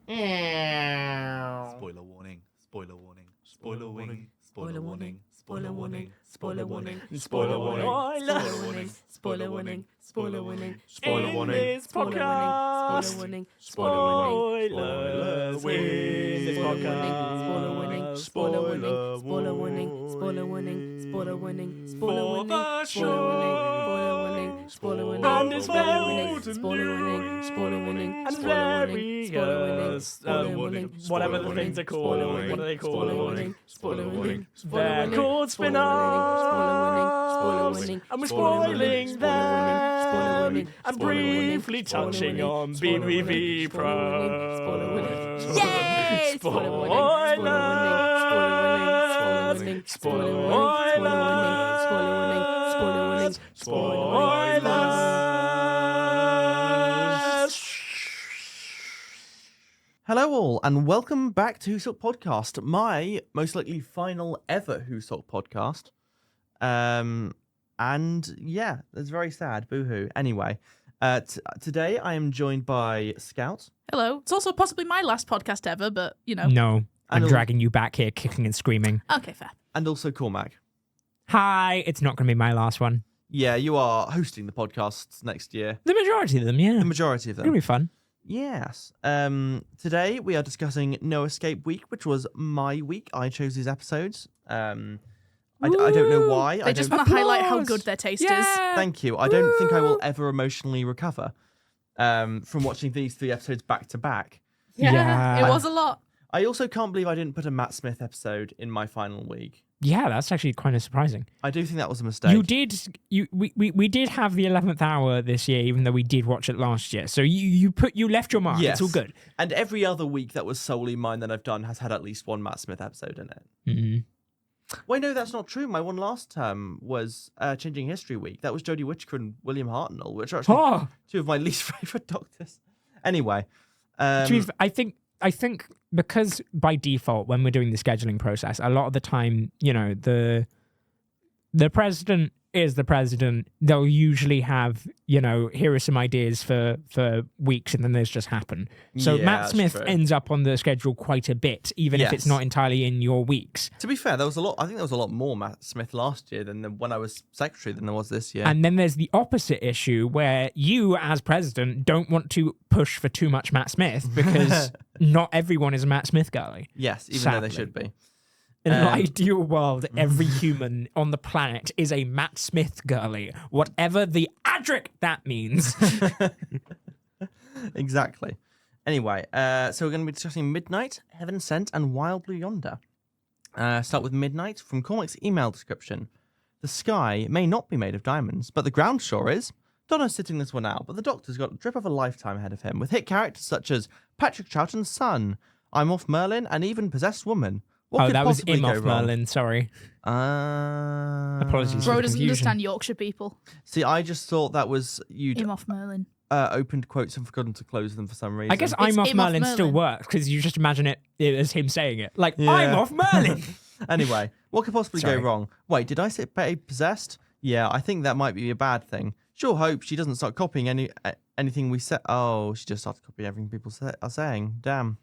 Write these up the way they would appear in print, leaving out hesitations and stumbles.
Spoiler warning. Spoiler warning. Spoiler warning. Spoiler warning. Spoiler warning. Spoiler warning. Spoiler warning. Spoiler warning. Spoiler warning. Spoiler warning. Spoiler warning. This podcast. Spoiler warning. Spoilers with this podcast. Spoiler warning. Spoiler warning. Spoiler warning. Spoiler warning. Spoiler warning. Spoiler warning. For the Spoiler show. warning. Spoiler warning. And it's Spoiler old warning. and Spoiler warning. new. Spoiler warning. And Spoiler warning. various, Spoiler warning. spoiler warning. whatever Spoiler the things are warning. called. Spoiler What are they warning. called? Spoiler warning. Spoiler warning. Spoiler They're warning. called Spoiler warning. Spoiler spin-offs. warning. And we're Spoiler warning. spoiling Spoiler them. warning. And Spoiler warning. briefly Spoiler touching warning. on Spoiler warning. BBB Spoiler warning. Pro. Spoiler warning. Yay! Spoiler warning. Spoilers. Spoiler warning. Spoilers. Spoilers. Hello all, and welcome back to WhoSoc Podcast, my most likely final ever WhoSoc podcast. And yeah, it's very sad, boo-hoo. Anyway, today I am joined by Scout. Hello. It's also possibly my last podcast ever, but, you know. No, I'm And dragging you back here, kicking and screaming. Okay, fair. And also Cormac. Hi, it's not going to be my last one. Yeah, you are hosting the podcasts next year. The majority of them, yeah. The majority of It's going to them. be fun. Yes. Today we are discussing No Escape Week, which was my week. I chose these episodes. I don't know why. They just want to highlight how good their taste is. Thank you. I don't think I will ever emotionally recover from watching these 3 episodes back to back. Yeah. It was a lot. I also can't believe I didn't put a Matt Smith episode in my final week. Yeah, that's actually kind of surprising. I do think that was a mistake. You did. We did have the 11th hour this year, even though we did watch it last year. So you left your mark. Yes. It's all good. And every other week that was solely mine that I've done has had at least one Matt Smith episode in it. Mm-hmm. Wait, no, that's not true. My one last term was Changing History Week. That was Jodie Whittaker and William Hartnell, which are actually two of my least favourite doctors. Anyway. I think because by default, when we're doing the scheduling process, a lot of the time, you know, the president is the president. They'll usually have, you know, here are some ideas for weeks, and then those just happen. So Yeah, Matt that's Smith true. ends up on the schedule quite a bit, even if it's Yes. not entirely in your weeks. To be fair, there was a lot. I think there was a lot more Matt Smith last year than when I was secretary than there was this year. And then there's the opposite issue where you, as president, don't want to push for too much Matt Smith because not everyone is a Matt Smith girly. yes, even though they Sadly. should be. In an ideal world, every human on the planet is a Matt Smith girly, whatever the adric that means. Exactly. Anyway, so we're going to be discussing Midnight, Heaven Sent, and Wild Blue Yonder. Start with Midnight from Cormac's email description. The sky may not be made of diamonds, but the ground sure is. Donna's sitting this one out, but the Doctor's got a drip of a lifetime ahead of him, with hit characters such as Patrick Troughton's son, I'm Off Merlin, and even Possessed Woman. What could that was possibly Im go off wrong? Merlin, sorry. Apologies. Bro for the doesn't confusion. understand Yorkshire people. See, I just thought that was you'd Im off Merlin. opened quotes and forgotten to close them for some reason. I guess It's I'm off Im off Merlin still Merlin. works because you just imagine it as him saying it. Like, Yeah. I'm off Merlin. Anyway, what could possibly Sorry. go wrong? Wait, did I say Possessed? Yeah, I think that might be a bad thing. Sure hope she doesn't start copying anything we say. Oh, she just started copying everything people are saying. Damn.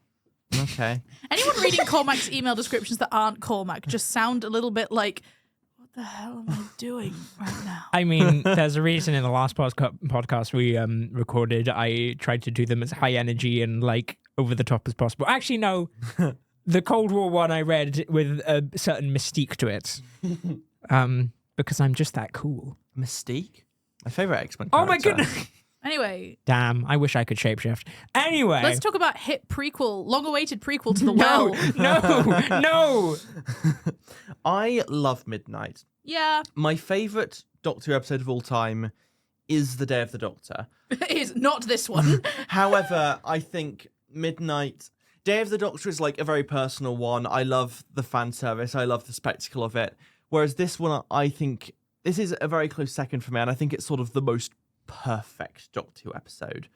Okay. Anyone reading Cormac's email descriptions that aren't Cormac just sound a little bit like, what the hell am I doing right now? I mean, there's a reason in the last podcast we recorded, I tried to do them as high energy and like over the top as possible. Actually, no. The Cold War one I read with a certain mystique to it. Because I'm just that cool. Mystique? My favourite X-Men Oh my character. goodness. Anyway, Damn, I wish I could shapeshift. Anyway. let's talk about hit prequel, long-awaited prequel to The Well. No. I love Midnight. Yeah, My favourite Doctor Who episode of all time is The Day of the Doctor. it is not this one. However, I think Midnight... Day of the Doctor is like a very personal one. I love the fan service. I love the spectacle of it. Whereas this one, I think... This is a very close second for me, and I think it's sort of the most perfect Doctor Who episode.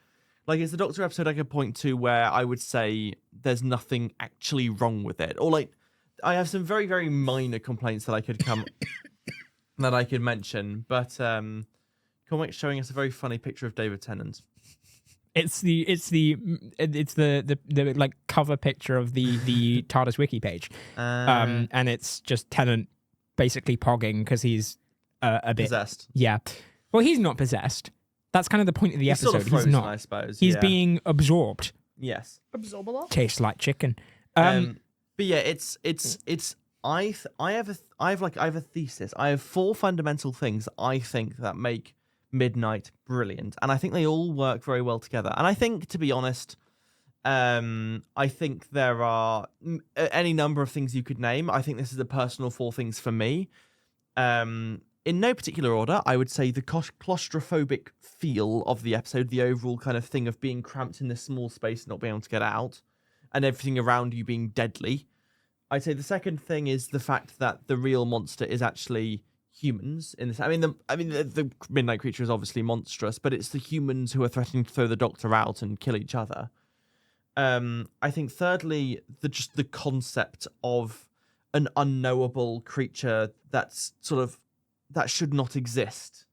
Like, it's the Doctor Who episode I could point to where I would say there's nothing actually wrong with it. Or, like, I have some very, very minor complaints that I could that I could mention. But Cormac's showing us a very funny picture of David Tennant. It's the like cover picture of the TARDIS wiki page, and it's just Tennant basically pogging because he's a bit possessed. Yeah, well, he's not possessed. That's kind of the point of the He's episode. sort of frozen, he's not. I suppose. He's yeah. being absorbed. Yes. Absorb a lot. Tastes like chicken. But yeah, it's I have a thesis. I have 4 fundamental things I think that make Midnight brilliant, and I think they all work very well together. And I think, to be honest, I think there are any number of things you could name. I think this is a personal 4 things for me. In no particular order, I would say the claustrophobic feel of the episode, the overall kind of thing of being cramped in this small space and not being able to get out, and everything around you being deadly. I'd say the second thing is the fact that the real monster is actually humans. In this, the Midnight Creature is obviously monstrous, but it's the humans who are threatening to throw the Doctor out and kill each other. I think thirdly, the concept of an unknowable creature that's that should not exist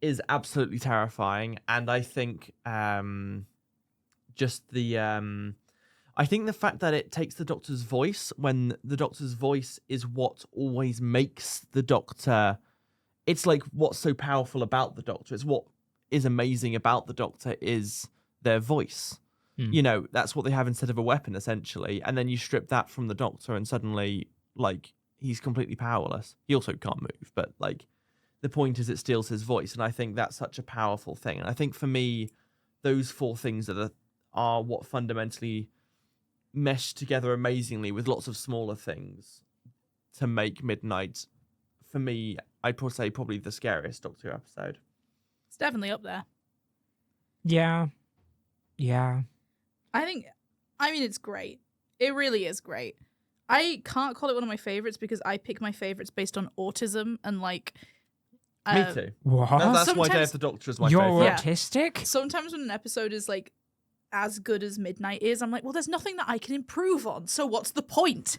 is absolutely terrifying. And I think I think the fact that it takes the Doctor's voice when the Doctor's voice is what always makes the Doctor. It's like what's so powerful about the Doctor. It's what is amazing about the Doctor is their voice. You know, that's what they have instead of a weapon, essentially. And then you strip that from the Doctor and suddenly, like, he's completely powerless. He also can't move, but, like, the point is it steals his voice. And I think that's such a powerful thing. And I think for me, those 4 things are what fundamentally mesh together amazingly with lots of smaller things to make Midnight, for me, I'd probably say probably the scariest Doctor Who episode. It's definitely up there. Yeah. I mean, it's great. It really is great. I can't call it one of my favorites because I pick my favorites based on autism and like. Me too. What? That's why Day of the Doctor is my favorite. You're autistic? Sometimes when an episode is like as good as Midnight is, I'm like, well, there's nothing that I can improve on. So what's the point?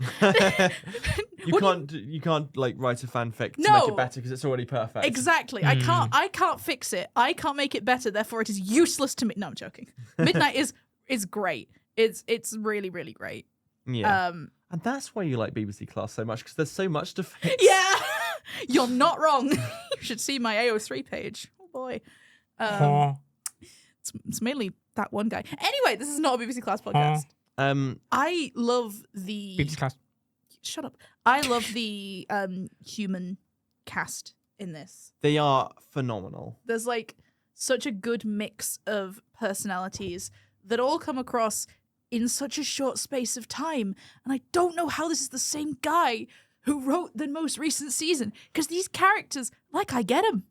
You can't like write a fanfic to make it better because it's already perfect. Exactly. I can't fix it. I can't make it better. Therefore, it is useless to me. No, I'm joking. Midnight is great. It's really, really great. Yeah. And that's why you like BBC Class so much, because there's so much to fix. Yeah, you're not wrong. You should see my AO3 page. Oh boy. It's mainly that one guy. Anyway, this is not a BBC Class podcast. I love the BBC Class. Shut up. I love the human cast in this. They are phenomenal. There's like such a good mix of personalities that all come across in such a short space of time. And I don't know how this is the same guy who wrote the most recent season, because these characters, like, I get them.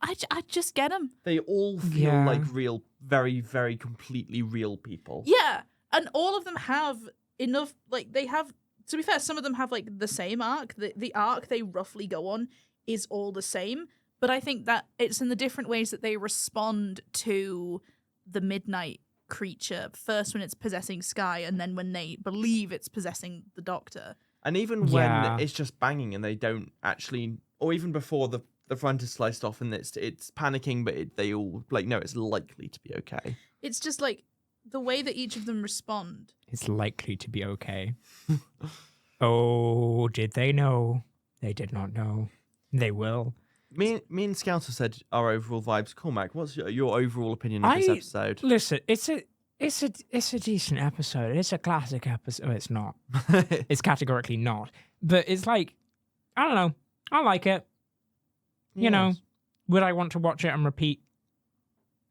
I just get them. They all feel like real, very, very completely real people. Yeah. And all of them have enough, like, they have, to be fair, some of them have, like, the same arc. The arc they roughly go on is all the same. But I think that it's in the different ways that they respond to the Midnight Creature. First when it's possessing Skye, and then when they believe it's possessing the Doctor. And even when it's just banging and they don't actually, or even before the front is sliced off and it's panicking, but they all, like, no, it's likely to be okay. It's just, like, the way that each of them respond. It's likely to be okay. Oh, did they know? They did not know. They will. Me and Scout have said our overall vibes. Cormac, what's your overall opinion of this episode? Listen, it's a decent episode. It's a classic episode. It's not. It's categorically not. But it's like, I don't know. I like it. You know, would I want to watch it and repeat,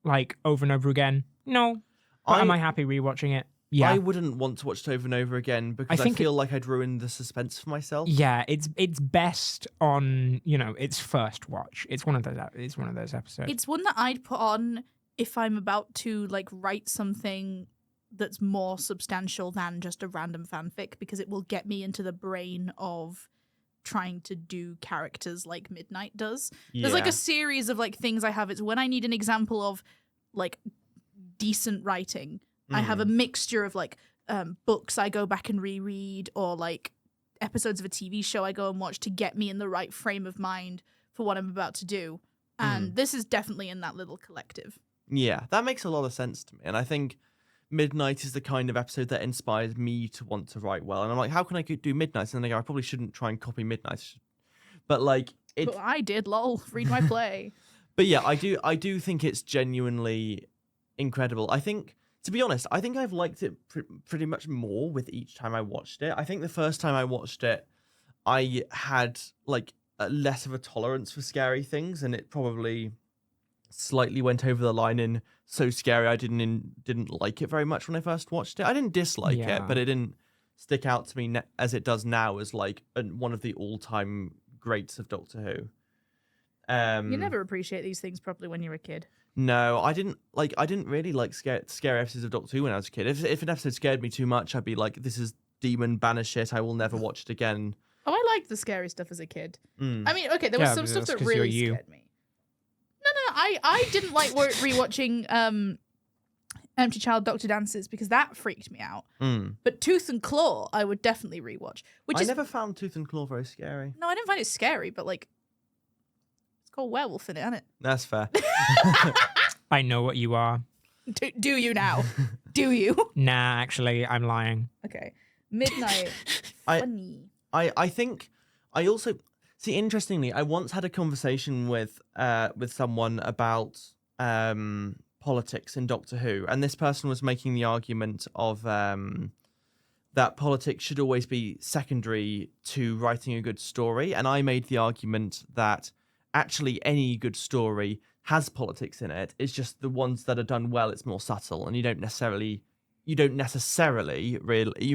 like, over and over again? No. But am I happy rewatching it? Yeah. I wouldn't want to watch it over and over again because I feel like I'd ruin the suspense for myself. Yeah, it's best on, you know, its first watch. It's one of those episodes. It's one that I'd put on if I'm about to, like, write something that's more substantial than just a random fanfic, because it will get me into the brain of trying to do characters like Midnight does. Yeah. There's, like, a series of, like, things I have. It's when I need an example of, like, decent writing. I have a mixture of, like, books I go back and reread, or, like, episodes of a TV show I go and watch to get me in the right frame of mind for what I'm about to do. And this is definitely in that little collective. Yeah, that makes a lot of sense to me. And I think Midnight is the kind of episode that inspires me to want to write well. And I'm like, how can I do Midnight? And then I go, I probably shouldn't try and copy Midnight. But like it. But I did, lol. Read my play. But yeah, I do think it's genuinely incredible. I think, to be honest, I think I've liked it pretty much more with each time I watched it. I think the first time I watched it, I had like less of a tolerance for scary things, and it probably slightly went over the line in so scary I didn't like it very much when I first watched it. I didn't dislike Yeah. it, but it didn't stick out to me as it does now as like one of the all-time greats of Doctor Who. You never appreciate these things properly when you're a kid. No, I didn't really like scary episodes of Doctor Who when I was a kid. If an episode scared me too much, I'd be like, this is demon banner shit, I will never watch it again. Oh, I liked the scary stuff as a kid. Mm. I mean, okay, there was Yeah, some but stuff that's that 'cause you're really you. scared me. No, I didn't like rewatching Empty Child Doctor Dances because that freaked me out. Mm. But Tooth and Claw, I would definitely rewatch. Which I is never found Tooth and Claw very scary. no, I didn't find it scary, but like it's got a werewolf in it, hasn't That's fair. I know what you are. it? Do you now? Do you? Nah, actually, I'm lying. Okay. Midnight. I- Funny. I think I also see, interestingly, I once had a conversation with someone about politics in Doctor Who, and this person was making the argument of that politics should always be secondary to writing a good story, and I made the argument that actually any good story has politics in it. It's just the ones that are done well, it's more subtle, and you don't necessarily you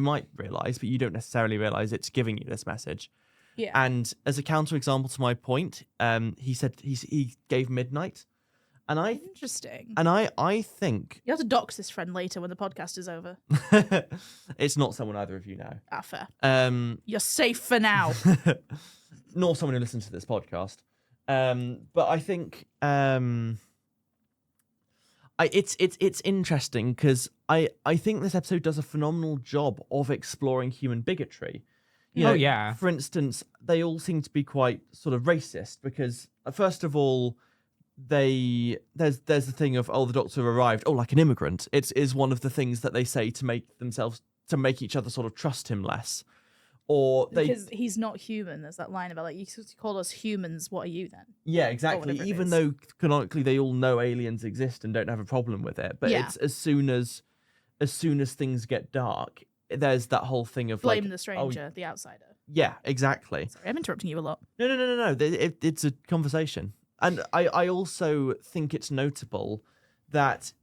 might realize, but you don't necessarily realize it's giving you this message. Yeah. And as a counterexample to my point, he said he gave Midnight, and I Interesting. think You have to dox this friend later when the podcast is over. it's not someone either of you know. Ah, fair. You're safe for now. nor someone who listens to this podcast. But I think it's interesting because I think this episode does a phenomenal job of exploring human bigotry. You know, Oh, yeah. For instance, they all seem to be quite sort of racist because first of all, there's the thing of, oh, the Doctor arrived, oh, like an immigrant. It is one of the things that they say to make each other sort of trust him less. Or they Because he's not human. There's that line about like, you call us humans, what are you then? Yeah, exactly. whatever it Even is. though canonically they all know aliens exist and don't have a problem with it, but Yeah. it's as soon as things get dark, there's that whole thing of Blame like, the stranger, the outsider. yeah, exactly. Sorry, I'm interrupting you a lot. No. It's a conversation, and I also think it's notable that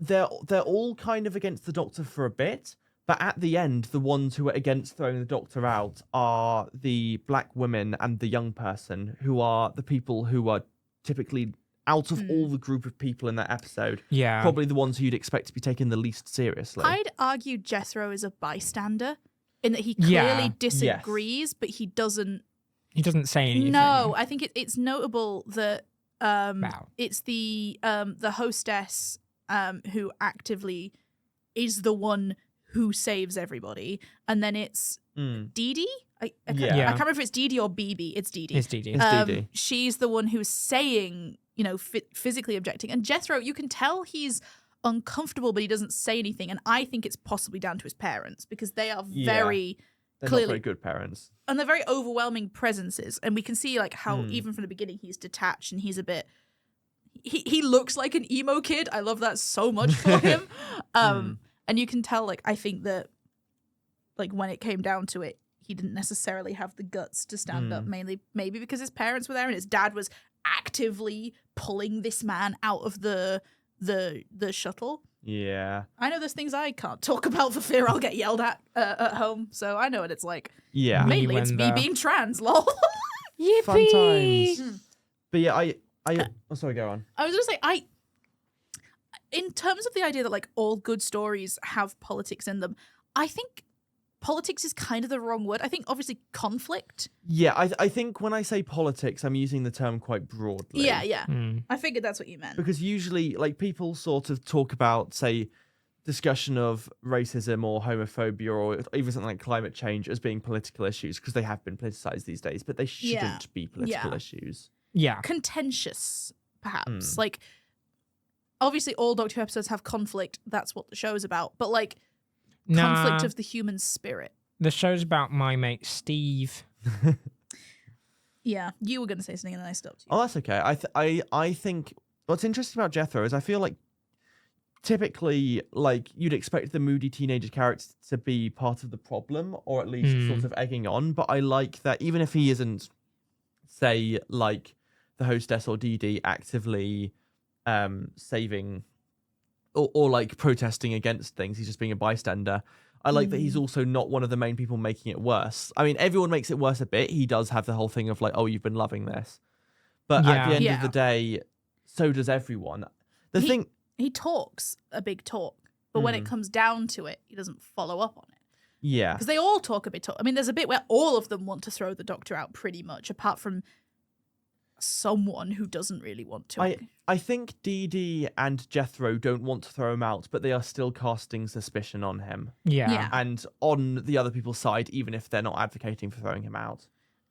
they're all kind of against the Doctor for a bit. But at the end, the ones who are against throwing the Doctor out are the black women and the young person, who are the people who are typically, out of all the group of people in that episode, Yeah. probably the ones who you'd expect to be taken the least seriously. I'd argue Jethro is a bystander in that he Yeah. clearly disagrees, but he doesn't. He doesn't say anything. No, I think it's notable that Wow. it's the hostess who actively is the one who saves everybody, and then it's Dee Dee. I Yeah. can't remember if it's Dee Dee or BB. It's Dee Dee. It's Dee Dee. It's Dee Dee. She's the one who's saying, physically objecting, and Jethro, you can tell he's uncomfortable, but he doesn't say anything. And I think it's possibly down to his parents because they are very They're clearly not very good parents. and they're very overwhelming presences, and we can see like how even from the beginning he's detached and he's a bit he looks like an emo kid. I love that so much for him. And you can tell, like, I think that like when it came down to it, he didn't necessarily have the guts to stand up, mainly maybe because his parents were there and his dad was actively pulling this man out of the shuttle. Yeah. I know there's things I can't talk about for fear I'll get yelled at home, so I know what it's like. Yeah. Me Mainly it's when me the- being trans, lol. Fun times. But yeah, oh, sorry, go on. I was gonna say, in terms of the idea that like all good stories have politics in them, I think politics is kind of the wrong word. I think obviously conflict. Yeah, I think when I say politics, I'm using the term quite broadly. Yeah. Hmm. I figured that's what you meant. Because usually, like, people sort of talk about, say, discussion of racism or homophobia or even something like climate change as being political issues because they have been politicized these days, but they shouldn't be political Yeah. issues. Yeah. Contentious, perhaps. Like, obviously all Doctor Who episodes have conflict. That's what the show is about. But like conflict of the human spirit. The show's about my mate Steve. Yeah, you were going to say something and then I stopped you. Oh, that's okay. I think what's interesting about Jethro is I feel like typically, like, you'd expect the moody teenager character to be part of the problem, or at least sort of egging on. But I like that even if he isn't, say, like the hostess or Dee Dee actively saving or like protesting against things, he's just being a bystander. I like that he's also not one of the main people making it worse. I mean, everyone makes it worse a bit. He does have the whole thing of like, oh, you've been loving this. But at the end of the day, so does everyone. He talks a big talk, but when it comes down to it, he doesn't follow up on it. Yeah. Because they all talk a bit. I mean, there's a bit where all of them want to throw the Doctor out pretty much, apart from someone who doesn't really want to. I think Dee Dee and Jethro don't want to throw him out, but they are still casting suspicion on him. Yeah. And on the other people's side, even if they're not advocating for throwing him out.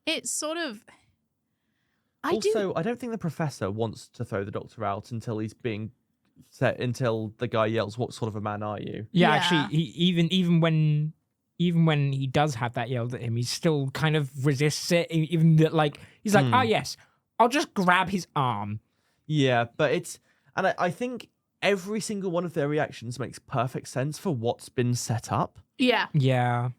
It's sort of... I don't think the Professor wants to throw the Doctor out until he's being set, until the guy yells, "What sort of a man are you?" Yeah, actually, even when he does have that yelled at him, he still kind of resists it. Even that, like, he's like, "Oh yes, I'll just grab his arm." Yeah, but I think every single one of their reactions makes perfect sense for what's been set up. Yeah. Yeah.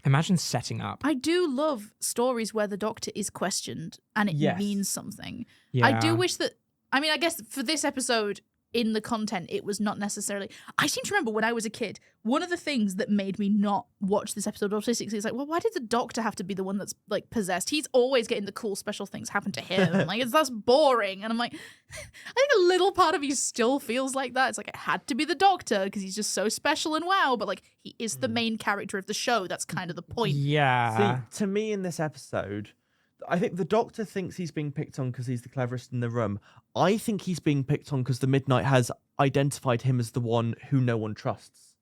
Imagine setting up. I do love stories where the Doctor is questioned and it means something. Yeah. I do wish that... I mean, I guess for this episode, in the content, it was not necessarily... I seem to remember when I was a kid, one of the things that made me not watch this episode autistically is like, well, why did the Doctor have to be the one that's like possessed? He's always getting the cool special things happen to him. Like, that's boring. And I'm like, I think a little part of me still feels like that. It's like, it had to be the Doctor because he's just so special and wow. But like, he is the main character of the show. That's kind of the point. Yeah. See, to me in this episode, I think the Doctor thinks he's being picked on because he's the cleverest in the room. I think he's being picked on because the Midnight has identified him as the one who no one trusts.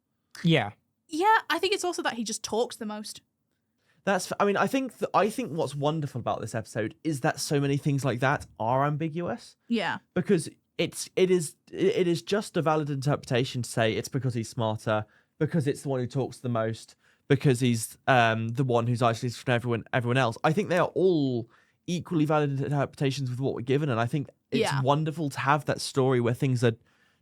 Yeah. Yeah, I think it's also that he just talks the most. I think what's wonderful about this episode is that so many things like that are ambiguous. Yeah. Because it is just a valid interpretation to say it's because he's smarter, because it's the one who talks the most, because he's the one who's isolated from everyone else. I think they are all equally valid interpretations with what we're given, and I think it's wonderful to have that story where things are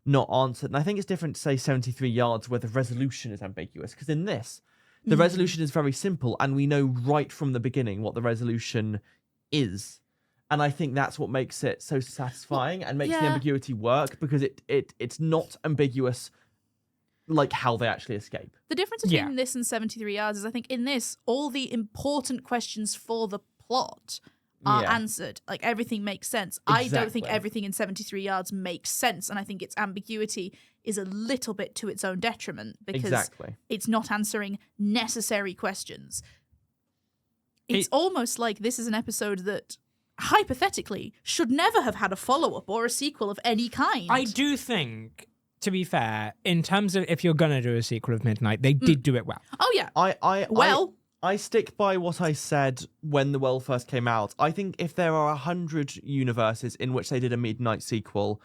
not answered. And I think it's different to say 73 Yards where the resolution is ambiguous, because in this, the resolution is very simple, and we know right from the beginning what the resolution is. And I think that's what makes it so satisfying and makes the ambiguity work, because it's not ambiguous like how they actually escape. The difference between this and 73 Yards is I think in this, all the important questions for the plot are answered. Like, everything makes sense. Exactly. I don't think everything in 73 Yards makes sense, and I think its ambiguity is a little bit to its own detriment because it's not answering necessary questions. It's almost like this is an episode that, hypothetically, should never have had a follow-up or a sequel of any kind. I do think, to be fair, in terms of if you're going to do a sequel of Midnight, they did do it well. Oh, yeah. I stick by what I said when The Well first came out. I think if there are 100 universes in which they did a Midnight sequel,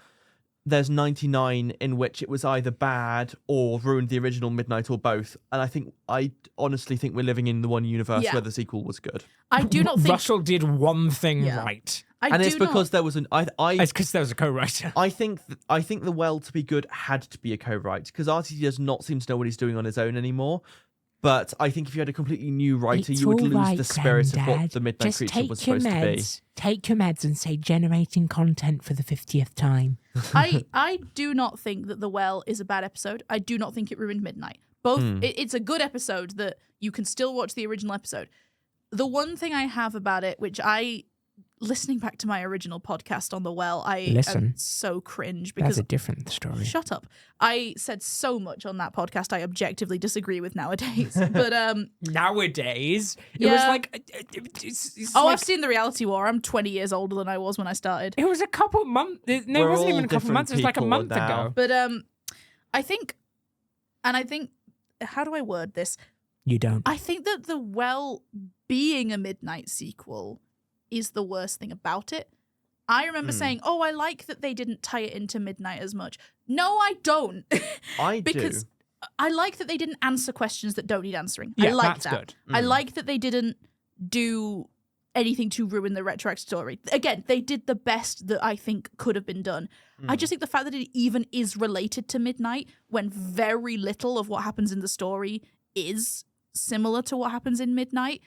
there's 99 in which it was either bad or ruined the original Midnight or both. And I honestly think we're living in the one universe where the sequel was good. I do not think... Russell did one thing right. It's because there was it's because there was a co-writer. I think The Well to be good had to be a co-write, because RTD does not seem to know what he's doing on his own anymore. But I think if you had a completely new writer, you would lose the spirit of what the Midnight Creature was supposed to be. Take your meds and say generating content for the 50th time. I do not think that The Well is a bad episode. I do not think it ruined Midnight. It's a good episode that you can still watch the original episode. The one thing I have about it, which listening back to my original podcast on The Well, I am so cringe because... That's a different story. Shut up. I said so much on that podcast I objectively disagree with nowadays. But nowadays? It was like... I've seen The Reality War. I'm 20 years older than I was when I started. It was a couple months... No, it wasn't even a couple months. It was like a month ago. But I think... How do I word this? You don't. I think that The Well being a Midnight sequel is the worst thing about it. I remember saying, "Oh, I like that they didn't tie it into midnight as much." No, I don't. I because do. I like that they didn't answer questions that don't need answering. Yeah, I like that's that. good. I like that they didn't do anything to ruin the retroact story. Again, they did the best that I think could have been done. I just think the fact that it even is related to midnight when very little of what happens in the story is similar to what happens in midnight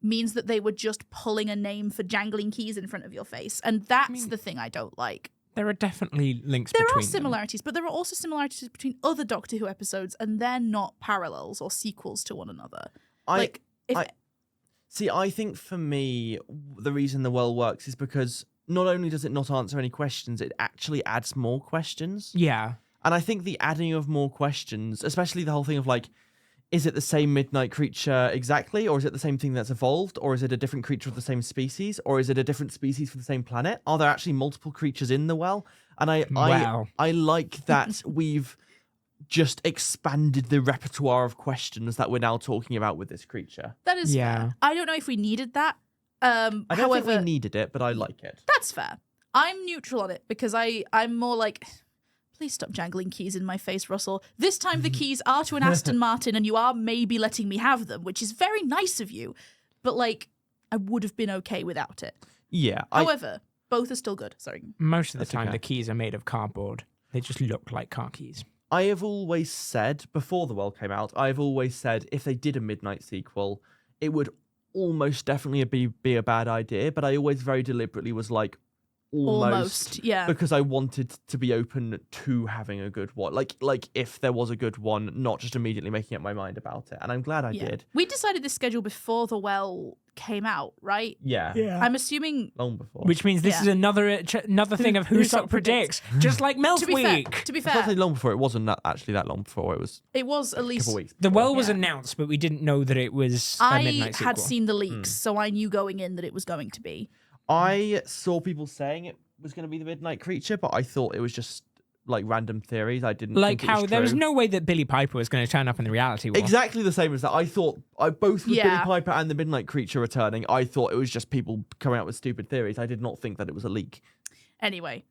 means that they were just pulling a name for jangling keys in front of your face. And that's the thing I don't like. There are definitely links There between are similarities, but there are also similarities between other Doctor Who episodes, and they're not parallels or sequels to one another. I think for me, the reason the well works is because not only does it not answer any questions, it actually adds more questions. Yeah. And I think the adding of more questions, especially the whole thing of like, is it the same midnight creature exactly? Or is it the same thing that's evolved? Or is it a different creature of the same species? Or is it a different species for the same planet? Are there actually multiple creatures in the well? And I like that we've just expanded the repertoire of questions that we're now talking about with this creature. That is fair. I don't know if we needed that. I don't think we needed it, but I like it. That's fair. I'm neutral on it because I'm more like, please stop jangling keys in my face, Russell. This time the keys are to an Aston Martin and you are maybe letting me have them, which is very nice of you. But like, I would have been okay without it. Yeah. However, both are still good. Sorry. Most of the That's time, okay. the keys are made of cardboard. They just look like car keys. I have always said, before The Well came out, I've always said if they did a Midnight sequel, it would almost definitely be a bad idea, but I always very deliberately was like, almost, yeah. because I wanted to be open to having a good one. Like if there was a good one, not just immediately making up my mind about it. And I'm glad I did. We decided this schedule before The Well came out, right? Yeah. I'm assuming. Long before. Which means this is another thing of WhoSoc predicts, just like Milk To be Week. fair, to be It's not fair, long before. It wasn't actually that long before. It was it was at a least. couple weeks. The before. Well was Yeah. announced, but we didn't know that it was a I midnight sequel. had seen the leaks, so I knew going in that it was going to be. I saw people saying it was going to be the Midnight Creature, but I thought it was just like random theories. I didn't Like think it how was there was true. no way that Billy Piper was going to turn up in the reality war. Exactly the same as that. I thought both with Billy Yeah. Piper and the Midnight Creature returning, I thought it was just people coming out with stupid theories. I did not think that it was a leak. Anyway,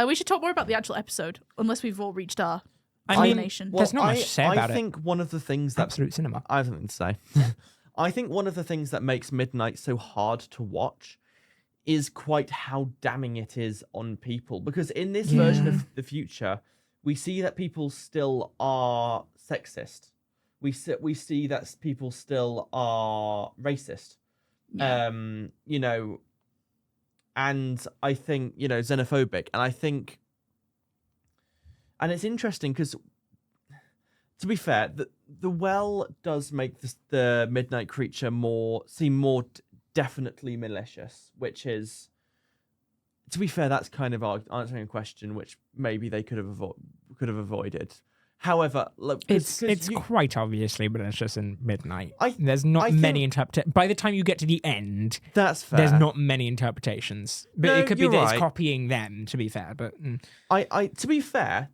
we should talk more about the actual episode, unless we've all reached our I mean, culmination. There's not much to say about I it. think one of the things that Absolute cinema. I have something to say. I think one of the things that makes Midnight so hard to watch is quite how damning it is on people. Because in this version of the future, we see that people still are sexist. We see that people still are racist. Yeah. You know, and I think, you know, xenophobic. And I think, and it's interesting because, to be fair, the Well does make the Midnight Creature seem more definitely malicious, which is, to be fair, that's kind of answering a question which maybe they could have avoided. However, look, It's quite obviously malicious in Midnight. I There's not think- many interpretations. By the time you get to the end, that's fair. there's not many interpretations. But No, it could be you're that it's right. copying them, to be fair. But I to be fair,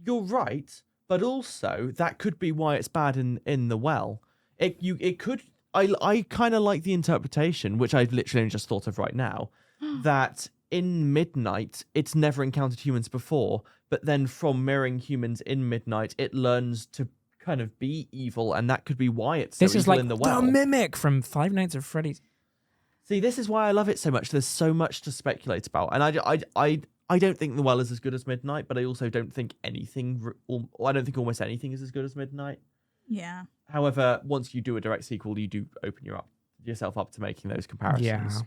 you're right, but also that could be why it's bad in the Well. It could. I kind of like the interpretation, which I've literally just thought of right now, that in Midnight it's never encountered humans before, but then from mirroring humans in Midnight, it learns to kind of be evil, and that could be why it's so this is evil like in the Well. the Mimic from Five Nights at Freddy's. See, this is why I love it so much. There's so much to speculate about, and I don't think the Well is as good as Midnight, but I also don't think anything. I don't think almost anything is as good as Midnight. Yeah. However, once you do a direct sequel, you do open yourself up to making those comparisons.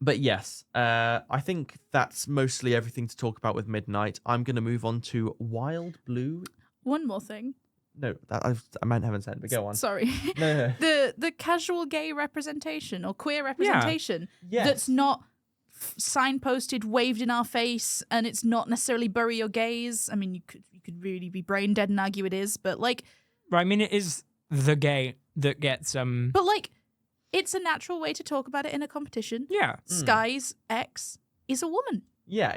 But yes, I think that's mostly everything to talk about with Midnight. I'm going to move on to Wild Blue. One more thing. No, I meant Heaven Sent, but go on. Sorry. No. The casual gay representation or queer representation Yes. that's not signposted, waved in our face, and it's not necessarily bury your gays. I mean, you could really be brain dead and argue it is, but like, Right, I mean, it is the gay that gets but like, it's a natural way to talk about it in a competition. yeah. Sky's ex is a woman. Yeah,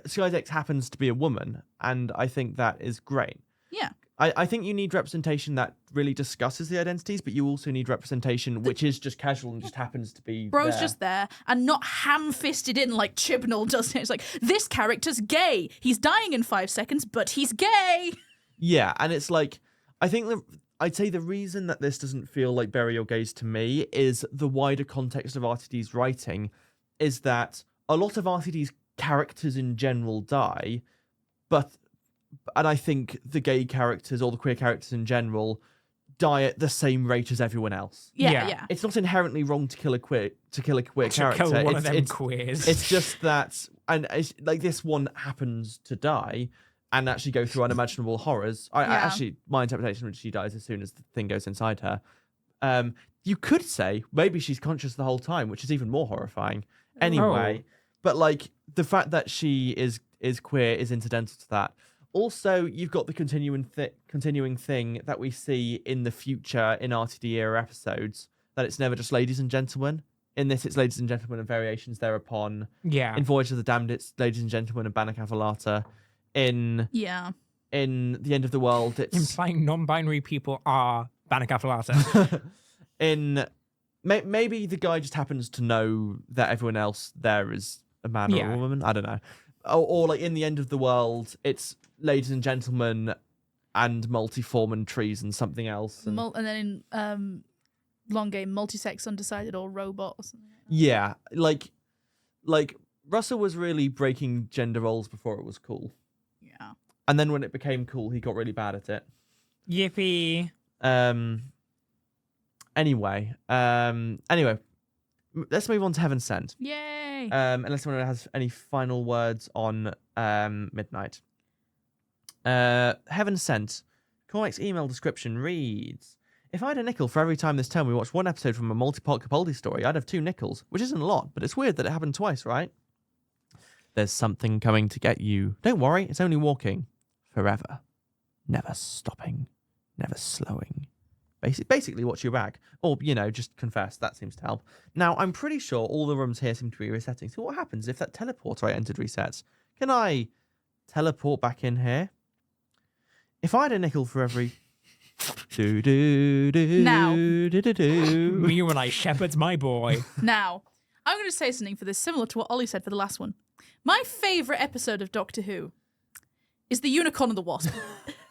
Sky's X happens to be a woman, and I think that is great. Yeah. I think you need representation that really discusses the identities, but you also need representation which is just casual and just happens to be Bro's there. just there and not ham-fisted in like Chibnall does. It's like, this character's gay. He's dying in 5 seconds, but he's gay. Yeah, and it's like, I think I'd say the reason that this doesn't feel like Bury Your Gaze to me is the wider context of RTD's writing is that a lot of RTD's characters in general die, and I think the gay characters or the queer characters in general die at the same rate as everyone else. Yeah. It's not inherently wrong to kill a queer character. Kill one of them it's queers. It's just that, and it's, like this one happens to die and actually go through unimaginable horrors. I actually, my interpretation is she dies as soon as the thing goes inside her. You could say maybe she's conscious the whole time, which is even more horrifying. Anyway, but like the fact that she is queer is incidental to that. Also, you've got the continuing thing that we see in the future in RTD era episodes, that it's never just ladies and gentlemen. In this, it's ladies and gentlemen and variations thereupon. Yeah. In Voyage of the Damned, it's ladies and gentlemen and Banner Cavalata. In The End of the World, it's... Implying non-binary people are Banner Cavalata. Maybe the guy just happens to know that everyone else there is a man or a woman. I don't know. Or like in The End of the World, it's ladies and gentlemen and multiform and trees and something else. And then in Long Game, multisex, undecided, or robot or something like that. Yeah, like Russell was really breaking gender roles before it was cool. Yeah. And then when it became cool, he got really bad at it. Yippee. Anyway, let's move on to Heaven Sent. Yay. Unless anyone has any final words on Midnight. Heaven Sent. Cormac's email description reads: if I had a nickel for every time this term we watched one episode from a multi-part Capaldi story, I'd have 2 nickels, which isn't a lot, but it's weird that it happened twice, right? There's something coming to get you. Don't worry, it's only walking. Forever. Never stopping. Never slowing. Basically, watch your back. Or, just confess. That seems to help. Now, I'm pretty sure all the rooms here seem to be resetting. So what happens if that teleporter I entered resets? Can I teleport back in here? If I had a nickel for every... Now. Me when I shepherd's my boy. Now, I'm going to say something for this similar to what Ollie said for the last one. My favourite episode of Doctor Who is The Unicorn and the Wasp.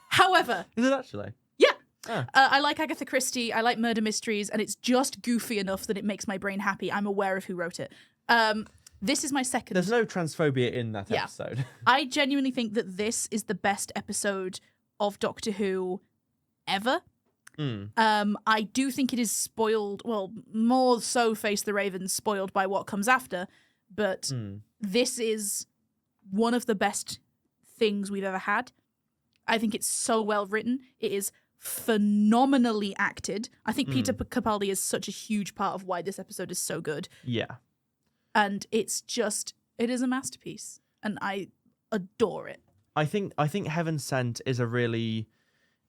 However... Is it actually? Yeah. Oh. I like Agatha Christie, I like murder mysteries, and it's just goofy enough that it makes my brain happy. I'm aware of who wrote it. This is my second. There's no transphobia in that episode. I genuinely think that this is the best episode of Doctor Who ever. I do think it is spoiled, well, more so Face the Raven spoiled by what comes after, but this is one of the best things we've ever had. I think it's so well written. It is phenomenally acted. I think Peter Capaldi is such a huge part of why this episode is so good. Yeah. And it is a masterpiece, and I adore it. I think Heaven Sent is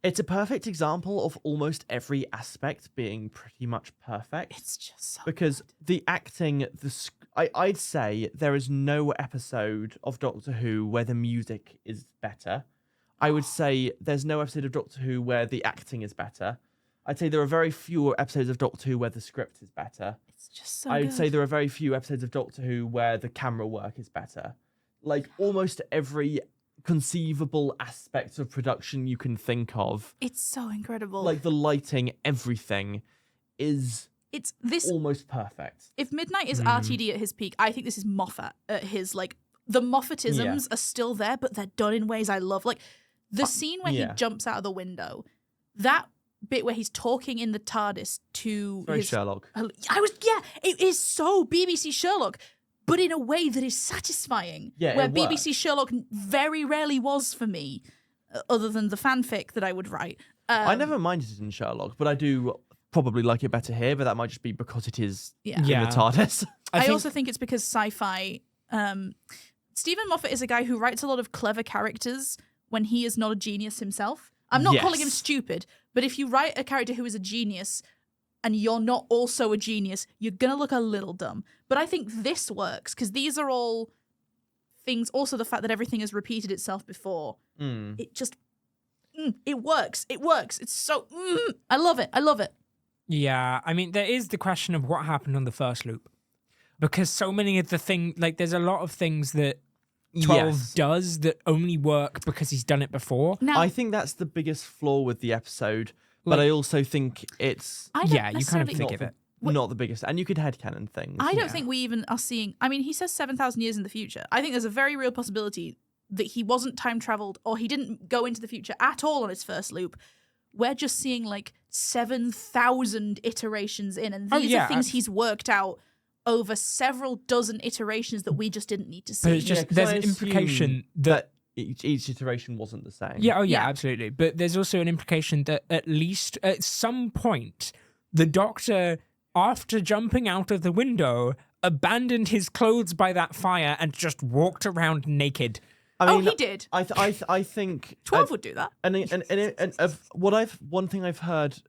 it's a perfect example of almost every aspect being pretty much perfect. It's just so because good. The acting, I'd say there is no episode of Doctor Who where the music is better. I would say there's no episode of Doctor Who where the acting is better. I'd say there are very few episodes of Doctor Who where the script is better. It's just so I'd good. say there are very few episodes of Doctor Who where the camera work is better. Like almost every conceivable aspect of production you can think of. It's so incredible. Like the lighting, everything is almost perfect. If Midnight is RTD at his peak, I think this is Moffat at his, like, the Moffatisms are still there, but they're done in ways I love. Like, the scene where he jumps out of the window, that bit where he's talking in the TARDIS to Very Sherlock. It is so BBC Sherlock, but in a way that is satisfying. Yeah, where it BBC works. Sherlock very rarely was for me, other than the fanfic that I would write. I never minded it in Sherlock, but I do probably like it better here, but that might just be because it is in the TARDIS. I also think it's because sci-fi... Stephen Moffat is a guy who writes a lot of clever characters when he is not a genius himself. I'm not calling him stupid, but if you write a character who is a genius and you're not also a genius, you're going to look a little dumb. But I think this works because these are all things. Also, the fact that everything has repeated itself before. It just... it works. It works. It's so I love it. I love it. Yeah, I mean, there is the question of what happened on the first loop. Because so many of the things, like, there's a lot of things that 12 Yes. does that only work because he's done it before. Now, I think that's the biggest flaw with the episode, but Like- I also think it's I don't Yeah, you kind of necessarily- forgive it. not the biggest. And you could headcanon things. I don't Yeah. think we even are seeing. I mean, he says 7,000 years in the future. I think there's a very real possibility that he wasn't time traveled or he didn't go into the future at all on his first loop. We're just seeing like 7,000 iterations in, and Oh, these yeah, are things he's worked out over several dozen iterations that we just didn't need to see. But it's just, 'cause there's I an implication assume that each iteration wasn't the same. Yeah, oh yeah, Yeah. absolutely. But there's also an implication that at least at some point, the Doctor, after jumping out of the window, abandoned his clothes by that fire and just walked around naked. I mean, he did. I think 12 would do that. and of one thing I've heard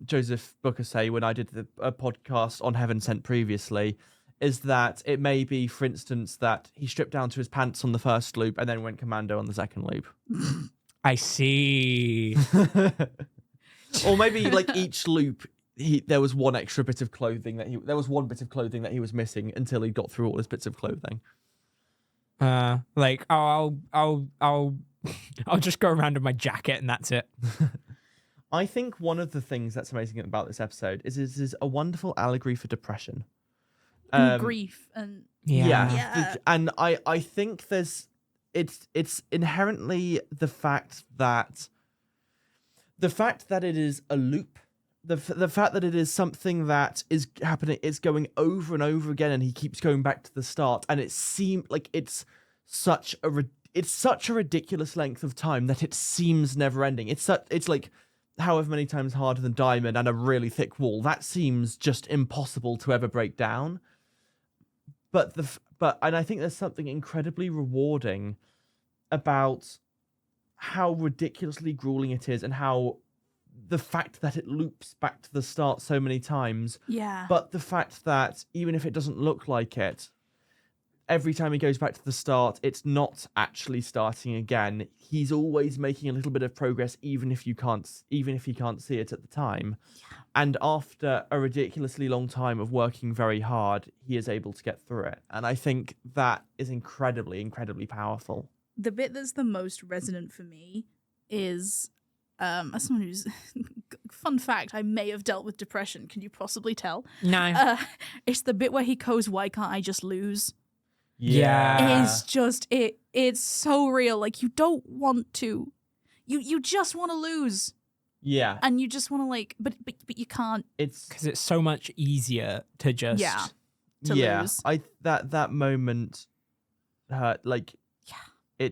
Joseph Booker say when I did a podcast on Heaven Sent previously is that it may be, for instance, that he stripped down to his pants on the first loop and then went commando on the second loop. I see. Or maybe like each loop there was one extra bit of clothing there was one bit of clothing that he was missing until he got through all his bits of clothing. Like, oh, I'll just go around in my jacket and that's it. I think one of the things that's amazing about this episode is a wonderful allegory for depression. Grief and Yeah. And I think it's inherently the fact that it is a loop, the fact that it is something that is happening, it's going over and over again, and he keeps going back to the start, and it seems like it's such a ridiculous length of time that it seems never ending. It's like however many times harder than diamond and a really thick wall. That seems just impossible to ever break down. But I think there's something incredibly rewarding about how ridiculously grueling it is, and how the fact that it loops back to the start so many times, yeah. but the fact that even if it doesn't look like it, every time he goes back to the start, it's not actually starting again. He's always making a little bit of progress, even if he can't see it at the time. Yeah. And after a ridiculously long time of working very hard, he is able to get through it. And I think that is incredibly, incredibly powerful. The bit that's the most resonant for me is, as someone who's, fun fact, I may have dealt with depression. Can you possibly tell? No. It's the bit where he goes, "Why can't I just lose?" Yeah. It's just it's so real. Like, you don't want to, you just want to lose, Yeah. and you just want to, like, but you can't. It's Because it's so much easier to just... Yeah. To yeah. lose. That moment hurt. Like, Yeah.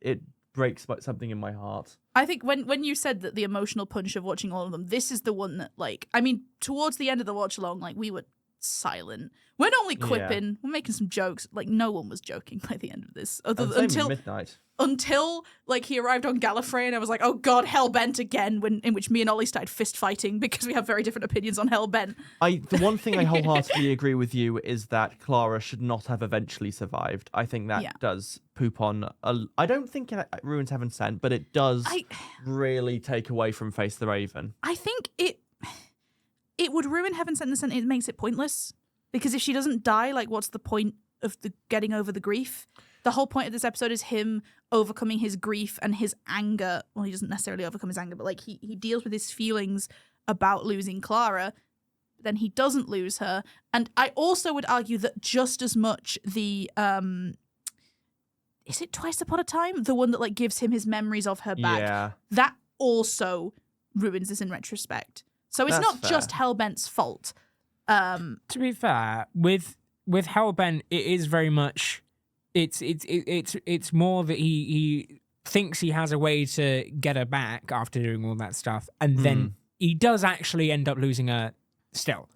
It breaks something in my heart. I think when you said that the emotional punch of watching all of them, this is the one that, like, I mean, towards the end of the watch along, like, we were silent. We're not only quipping, we're making some jokes. Like, no one was joking by the end of this, And same with Midnight. until like he arrived on Gallifrey, and I was like, oh god, Hellbent again. In which me and Ollie started fist fighting because we have very different opinions on Hellbent. The one thing I wholeheartedly agree with you is that Clara should not have eventually survived. I think that does poop on. I don't think it ruins Heaven Sent, but it does really take away from Face the Raven. I think it would ruin Heaven Sent in the sense it makes it pointless, because if she doesn't die, like, what's the point of the getting over the grief? The whole point of this episode is him overcoming his grief and his anger. Well, he doesn't necessarily overcome his anger, but like he deals with his feelings about losing Clara. Then he doesn't lose her. And I also would argue that just as much the is it Twice Upon a Time? The one that like gives him his memories of her back. Yeah. That also ruins this in retrospect. So it's That's not fair. just Hellbent's fault. To be fair, with Hellbent, it is very much it's more that he thinks he has a way to get her back after doing all that stuff, and then he does actually end up losing her still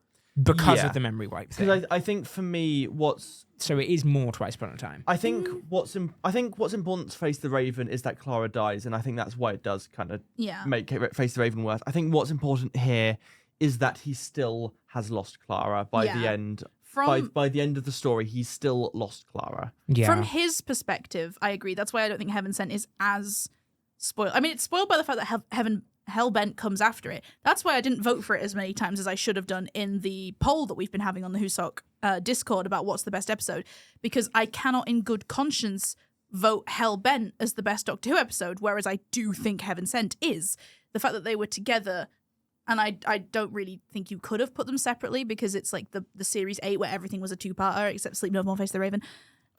because of the memory wipe thing. Because I think for me, So it is more Twice Upon a Time. I think what's important to Face the Raven is that Clara dies, and I think that's why it does kind of make Face the Raven worse. I think what's important here is that he still has lost Clara by the end. By the end of the story, he's still lost Clara. Yeah. From his perspective, I agree. That's why I don't think Heaven Sent is as spoiled. I mean, it's spoiled by the fact that Heaven Hellbent comes after it. That's why I didn't vote for it as many times as I should have done in the poll that we've been having on the WhoSoc Discord about what's the best episode, because I cannot in good conscience vote Hellbent as the best Doctor Who episode, whereas I do think Heaven Sent is. The fact that they were together, and I don't really think you could have put them separately, because it's like the Series 8 where everything was a two-parter except Sleep No More, Face the Raven.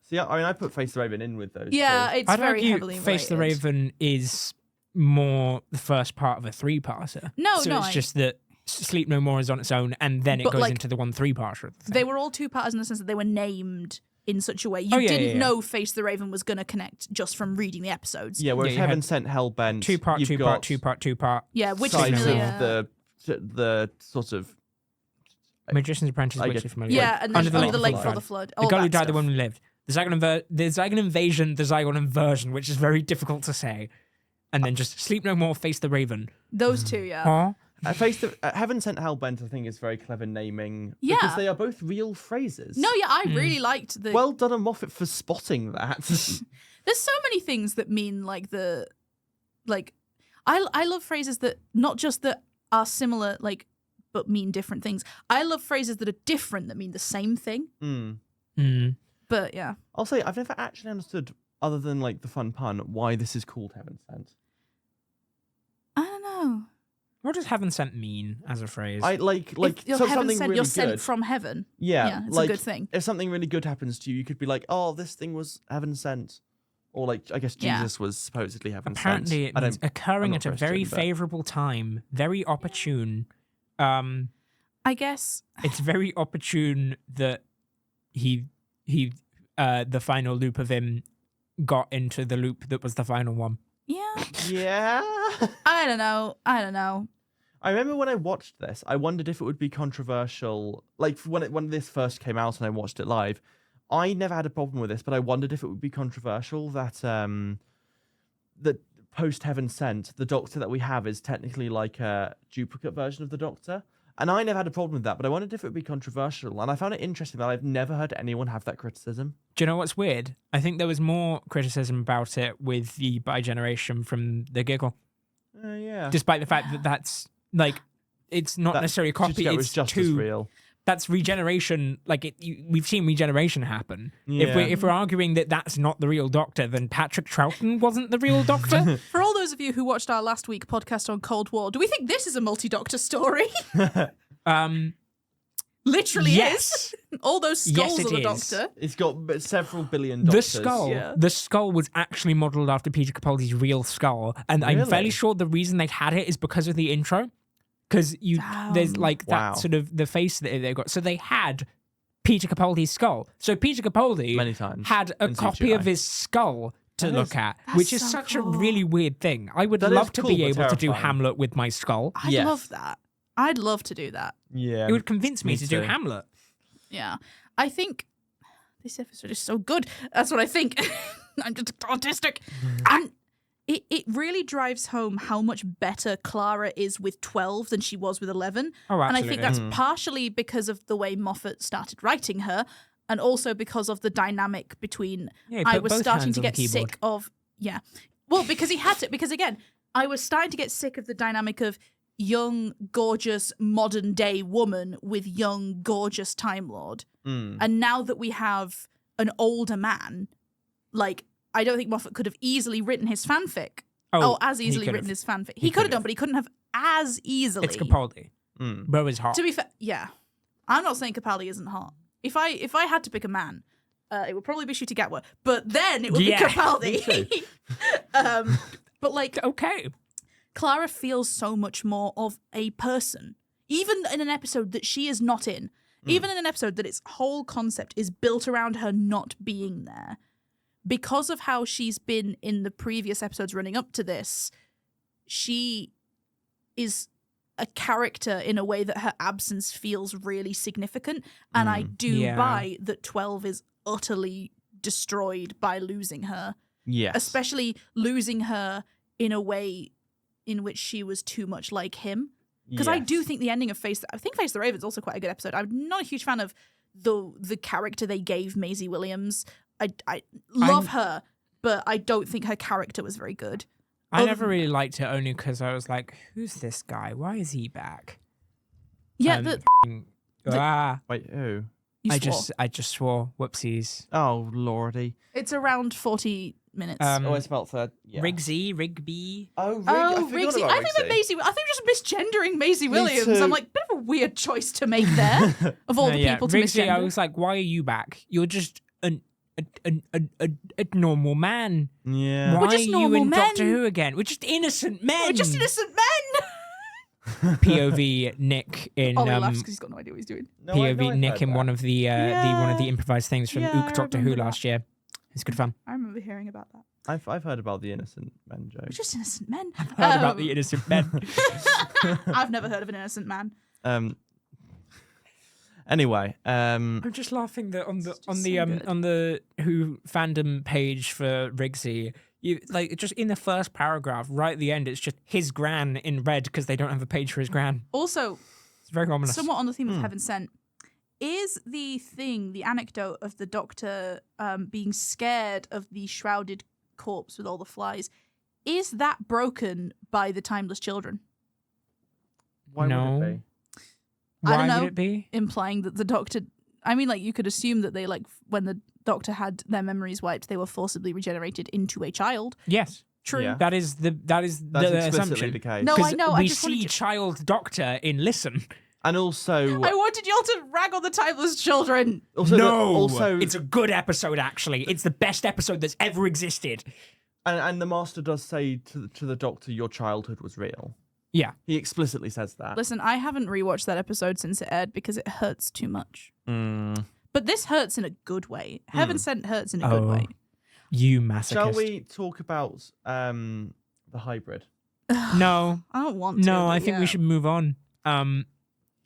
See, I mean, I put Face the Raven in with those. Yeah, two. it's I'd very argue heavily Face the weighted. Raven is more the first part of a 3-parter. No, so no, it's just that Sleep No More is on its own, and then it But, goes like, into the 1 3-parter. Of the thing. They were all two-parters in the sense that they were named in such a way. You didn't know Face the Raven was going to connect just from reading the episodes. Yeah, whereas you Heaven had Sent Hellbent, two-part, you've two-part, got two-part, two-part. Yeah, which is sides familiar. of the sort of Magician's Apprentice, I which guess- is familiar. Yeah, and then Under the Lake Flood. for the Flood. The All Girl Who that Died, the stuff. One Who Lived. The Zygon Invasion, the Zygon Inversion, which is very difficult to say. And then just Sleep No More, Face the Raven. Those two, yeah. Huh? Heaven Sent Hellbent, I think, is very clever naming. Yeah. Because they are both real phrases. No, yeah, I really liked the... Well done on Moffat for spotting that. There's so many things that mean, like, the... Like, I love phrases that, not just that are similar, like, but mean different things. I love phrases that are different that mean the same thing. But, yeah. I'll say, I've never actually understood, other than, like, the fun pun, why this is called Heaven Sent. I don't know. What does Heaven Sent mean as a phrase? I like If you're heaven something sent, really you're good. sent from heaven. Yeah, it's like, a good thing. If something really good happens to you, you could be like, "Oh, this thing was heaven sent," or like, I guess Yeah. Jesus was supposedly heaven Apparently, sent. it means occurring I'm not at a very Christian, but- favourable time, very opportune. I guess. It's very opportune that he the final loop of him got into the loop that was the final one. Yeah. Yeah. I don't know. I remember when I watched this, I wondered if it would be controversial. Like when this first came out and I watched it live, I never had a problem with this, but I wondered if it would be controversial that that post Heaven Sent, the Doctor that we have is technically like a duplicate version of the Doctor. And I never had a problem with that, but I wondered if it would be controversial. And I found it interesting that I've never heard anyone have that criticism. Do you know what's weird? I think there was more criticism about it with the Bi-Generation from the Giggle, Yeah. despite the fact that that's like it's not necessarily a copy. It It's was just as two. real. That's regeneration. Like we've seen regeneration happen. Yeah. If we're arguing that that's not the real Doctor, then Patrick Troughton wasn't the real Doctor. For all those of you who watched our last week podcast on Cold War, do we think this is a multi-Doctor story? Literally yes. is. All those skulls Yes, of it the is. Doctor. It's got several billion The doctors. skull, Yeah. the skull was actually modelled after Peter Capaldi's real skull, and I'm Really? fairly sure the reason they had it is because of the intro, because there's like that Wow. sort of the face that they've got. So they had Peter Capaldi's skull. So Peter Capaldi Many times had a in copy CGI. of his skull to That look is- at, That's which is so such a cool. really weird thing. I would That is love to cool, be but able to do terrifying. Hamlet with my skull. I'd Yes. love that. I'd love to do that. Yeah. It would convince me me to do too. Hamlet. Yeah. I think this episode is so good. That's what I think. I'm just autistic. And it really drives home how much better Clara is with 12 than she was with 11. Oh, And I absolutely. think that's partially because of the way Moffat started writing her, and also because of the dynamic between Yeah, I put was both starting hands to on the get keyboard. sick of well, because he had to, because again, I was starting to get sick of the dynamic of young, gorgeous, modern day woman with young, gorgeous Time Lord. And now that we have an older man, like, I don't think Moffat could have easily written his fanfic. Oh, As he easily could written have. his fanfic. He He could have could done, have. but he couldn't have as easily. It's Capaldi. Mm. Bro is hot. To be fair, yeah. I'm not saying Capaldi isn't hot. If I had to pick a man, it would probably be Ncuti Gatwa, but then it would Yeah, be Capaldi. But like, Okay. Clara feels so much more of a person, even in an episode that she is not in. Even in an episode that its whole concept is built around her not being there. Because of how she's been in the previous episodes running up to this, she is a character in a way that her absence feels really significant. And I do Yeah. buy that 12 is utterly destroyed by losing her. Yes. Especially losing her in a way in which she was too much like him. Because I do think the ending of Face the Raven is also quite a good episode. I'm not a huge fan of the character they gave Maisie Williams. I love her, but I don't think her character was very good. I never really liked it only because I was like, who's this guy? Why is he back? Yeah, And ah, Wait, who? you I swore. just swore. Whoopsies. Oh, lordy. It's around 40 minutes. Oh, it's about third. Yeah. Rigby. Oh, Rig. Oh, I forgot Riggsy. about I think that Riggsy. Maisie. I think just misgendering Maisie Williams. too. I'm like, bit of a weird choice to make there of all the people to Riggsy, I misgender. was like, why are you back? You're just a normal man. Yeah. Why just are you normal in men. Doctor Who again? We're just innocent men. We're just innocent men. POV Nick in Ollie laughs because he's got no idea what he's doing. No, POV I've Nick heard in that. one of the one of the improvised things from Yeah, I Ook Doctor Who remember last year. It's good fun. I remember hearing about that. I've heard about the innocent men joke. We're just innocent men. Heard about the innocent men. I've never heard of an innocent man. Anyway, I'm just laughing that on so good. the Who fandom page for Riggsy, you like just in the first paragraph, right at the end, it's just his gran in red because they don't have a page for his gran. Also, It's very ominous. somewhat on the theme of Heaven Sent, is the anecdote of the Doctor being scared of the shrouded corpse with all the flies, is that broken by the Timeless Children? why No. would it be? I Why don't know. would it be? Implying that the Doctor, I mean, like, you could assume that they, like, when the Doctor had their memories wiped, they were forcibly regenerated into a child. Yes, True. Yeah. that is the That's explicitly assumption. the case. No, I 'Cause know. I we just see wanted to... Child Doctor in Listen. And also, I wanted y'all to rag on the Timeless Children. also, it's a good episode. Actually, it's the best episode that's ever existed. and the Master does say to the Doctor, "Your childhood was real." Yeah, He explicitly says that. Listen, I haven't rewatched that episode since it aired because it hurts too much. Mm. But this hurts in a good way. Heaven Sent hurts in a good Oh. way. you masochist. Shall we talk about the hybrid? No, I don't want to. no. I but think yeah. we should move on.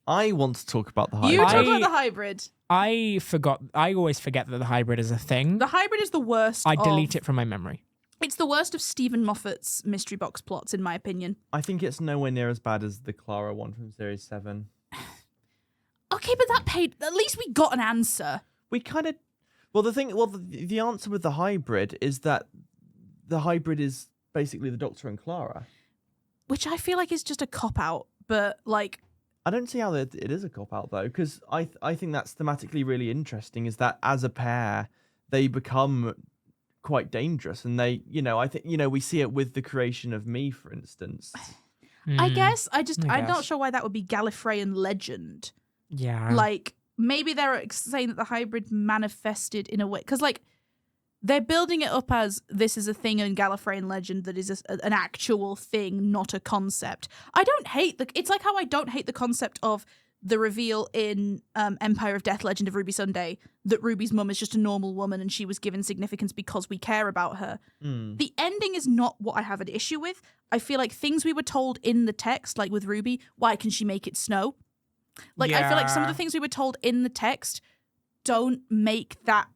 I want to talk about the hybrid. You talk I- about the hybrid. I forgot. I always forget that the hybrid is a thing. The hybrid is the worst. I delete it from my memory. It's the worst of Stephen Moffat's mystery box plots, in my opinion. I think it's nowhere near as bad as the Clara one from Series 7. Okay, but that paid. At least we got an answer. We kind of... Well, the answer with the hybrid is that the hybrid is basically the Doctor and Clara. Which I feel like is just a cop out, but like, I don't see how it is a cop-out, though, because I think that's thematically really interesting, is that as a pair, they become quite dangerous. And they, I think, we see it with the creation of Me, for instance. I guess I'm not guess. sure why that would be Gallifreyan legend. Yeah. Like, maybe they're saying that the hybrid manifested in a way, because like they're building it up as this is a thing in Gallifreyan legend that is an actual thing, not a concept. I don't hate it's like how I don't hate the concept of the reveal in Empire of Death Legend of Ruby Sunday that Ruby's mum is just a normal woman and she was given significance because we care about her. The ending is not what I have an issue with. I feel like things we were told in the text, like with Ruby, why can she make it snow? Like, I feel like some of the things we were told in the text don't make that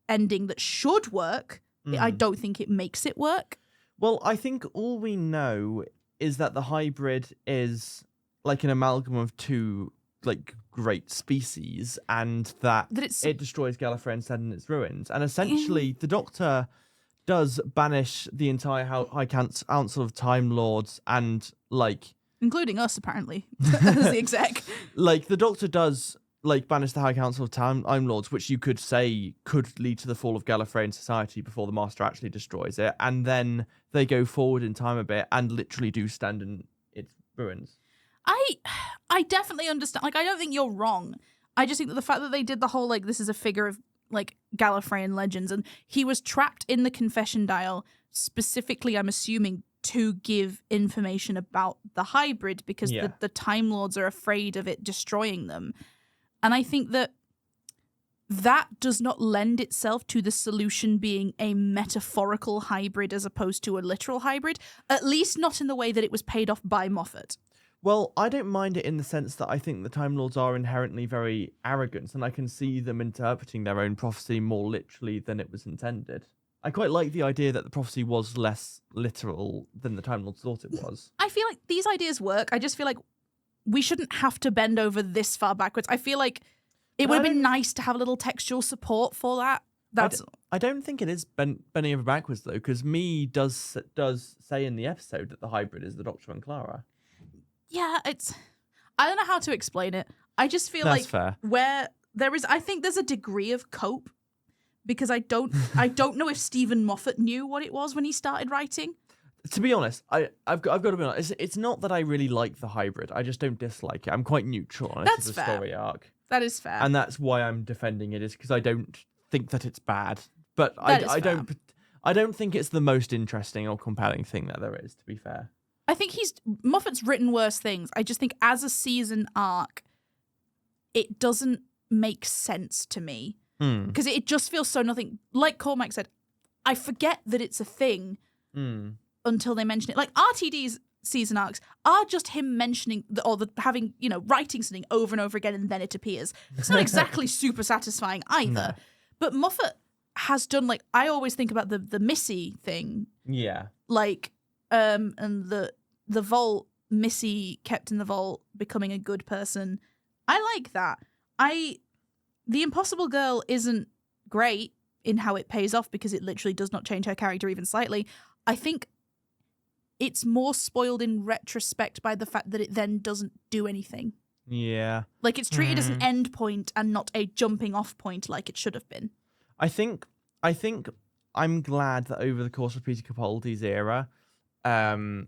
ending that should work. I don't think it makes it work. Well, I think all we know is that the hybrid is like an amalgam of two like great species, and that it destroys Gallifrey and set in its ruins. And essentially, the Doctor does banish the entire High Council of Time Lords, and like including us, apparently, as the exec. Like the Doctor does like banish the High Council of Time Lords, which you could say could lead to the fall of Gallifreyan society before the Master actually destroys it, and then they go forward in time a bit and literally do stand in its ruins. I definitely understand. Like, I don't think you're wrong. I just think that the fact that they did the whole, like, this is a figure of, like, Gallifreyan legends, and he was trapped in the confession dial specifically, I'm assuming, to give information about the hybrid because the Time Lords are afraid of it destroying them. And I think that does not lend itself to the solution being a metaphorical hybrid as opposed to a literal hybrid, at least not in the way that it was paid off by Moffat. Well, I don't mind it in the sense that I think the Time Lords are inherently very arrogant, and I can see them interpreting their own prophecy more literally than it was intended. I quite like the idea that the prophecy was less literal than the Time Lords thought it was. I feel like these ideas work. I just feel like we shouldn't have to bend over this far backwards. I feel like it would have been nice to have a little textual support for that. That's I don't think it is bending over backwards though, because Me does say in the episode that the hybrid is the Doctor and Clara. yeah. It's I don't know how to explain it. I just feel That's like fair. where there is, I think there's a degree of cope because I don't know if Stephen Moffat knew what it was when he started writing. To be honest, I've got to be honest. It's not that I really like the hybrid. I just don't dislike it. I'm quite neutral on it That's as a fair. story arc, That is fair. and that's why I'm defending it. Is because I don't think that it's bad, but That is I fair. don't think it's the most interesting or compelling thing that there is. To be fair, I think Moffat's written worse things. I just think as a season arc, it doesn't make sense to me because it just feels so nothing. Like Cormac said, I forget that it's a thing until they mention it. Like RTD's season arcs are just him mentioning having writing something over and over again and then it appears. It's not exactly super satisfying either. No. But Moffat has done, like, I always think about the Missy thing, yeah, like and the vault, Missy kept in the vault, becoming a good person. I like that. The Impossible Girl isn't great in how it pays off because it literally does not change her character even slightly. I think it's more spoiled in retrospect by the fact that it then doesn't do anything. yeah. Like, it's treated as an end point and not a jumping off point like it should have been. I think I'm glad that over the course of Peter Capaldi's era,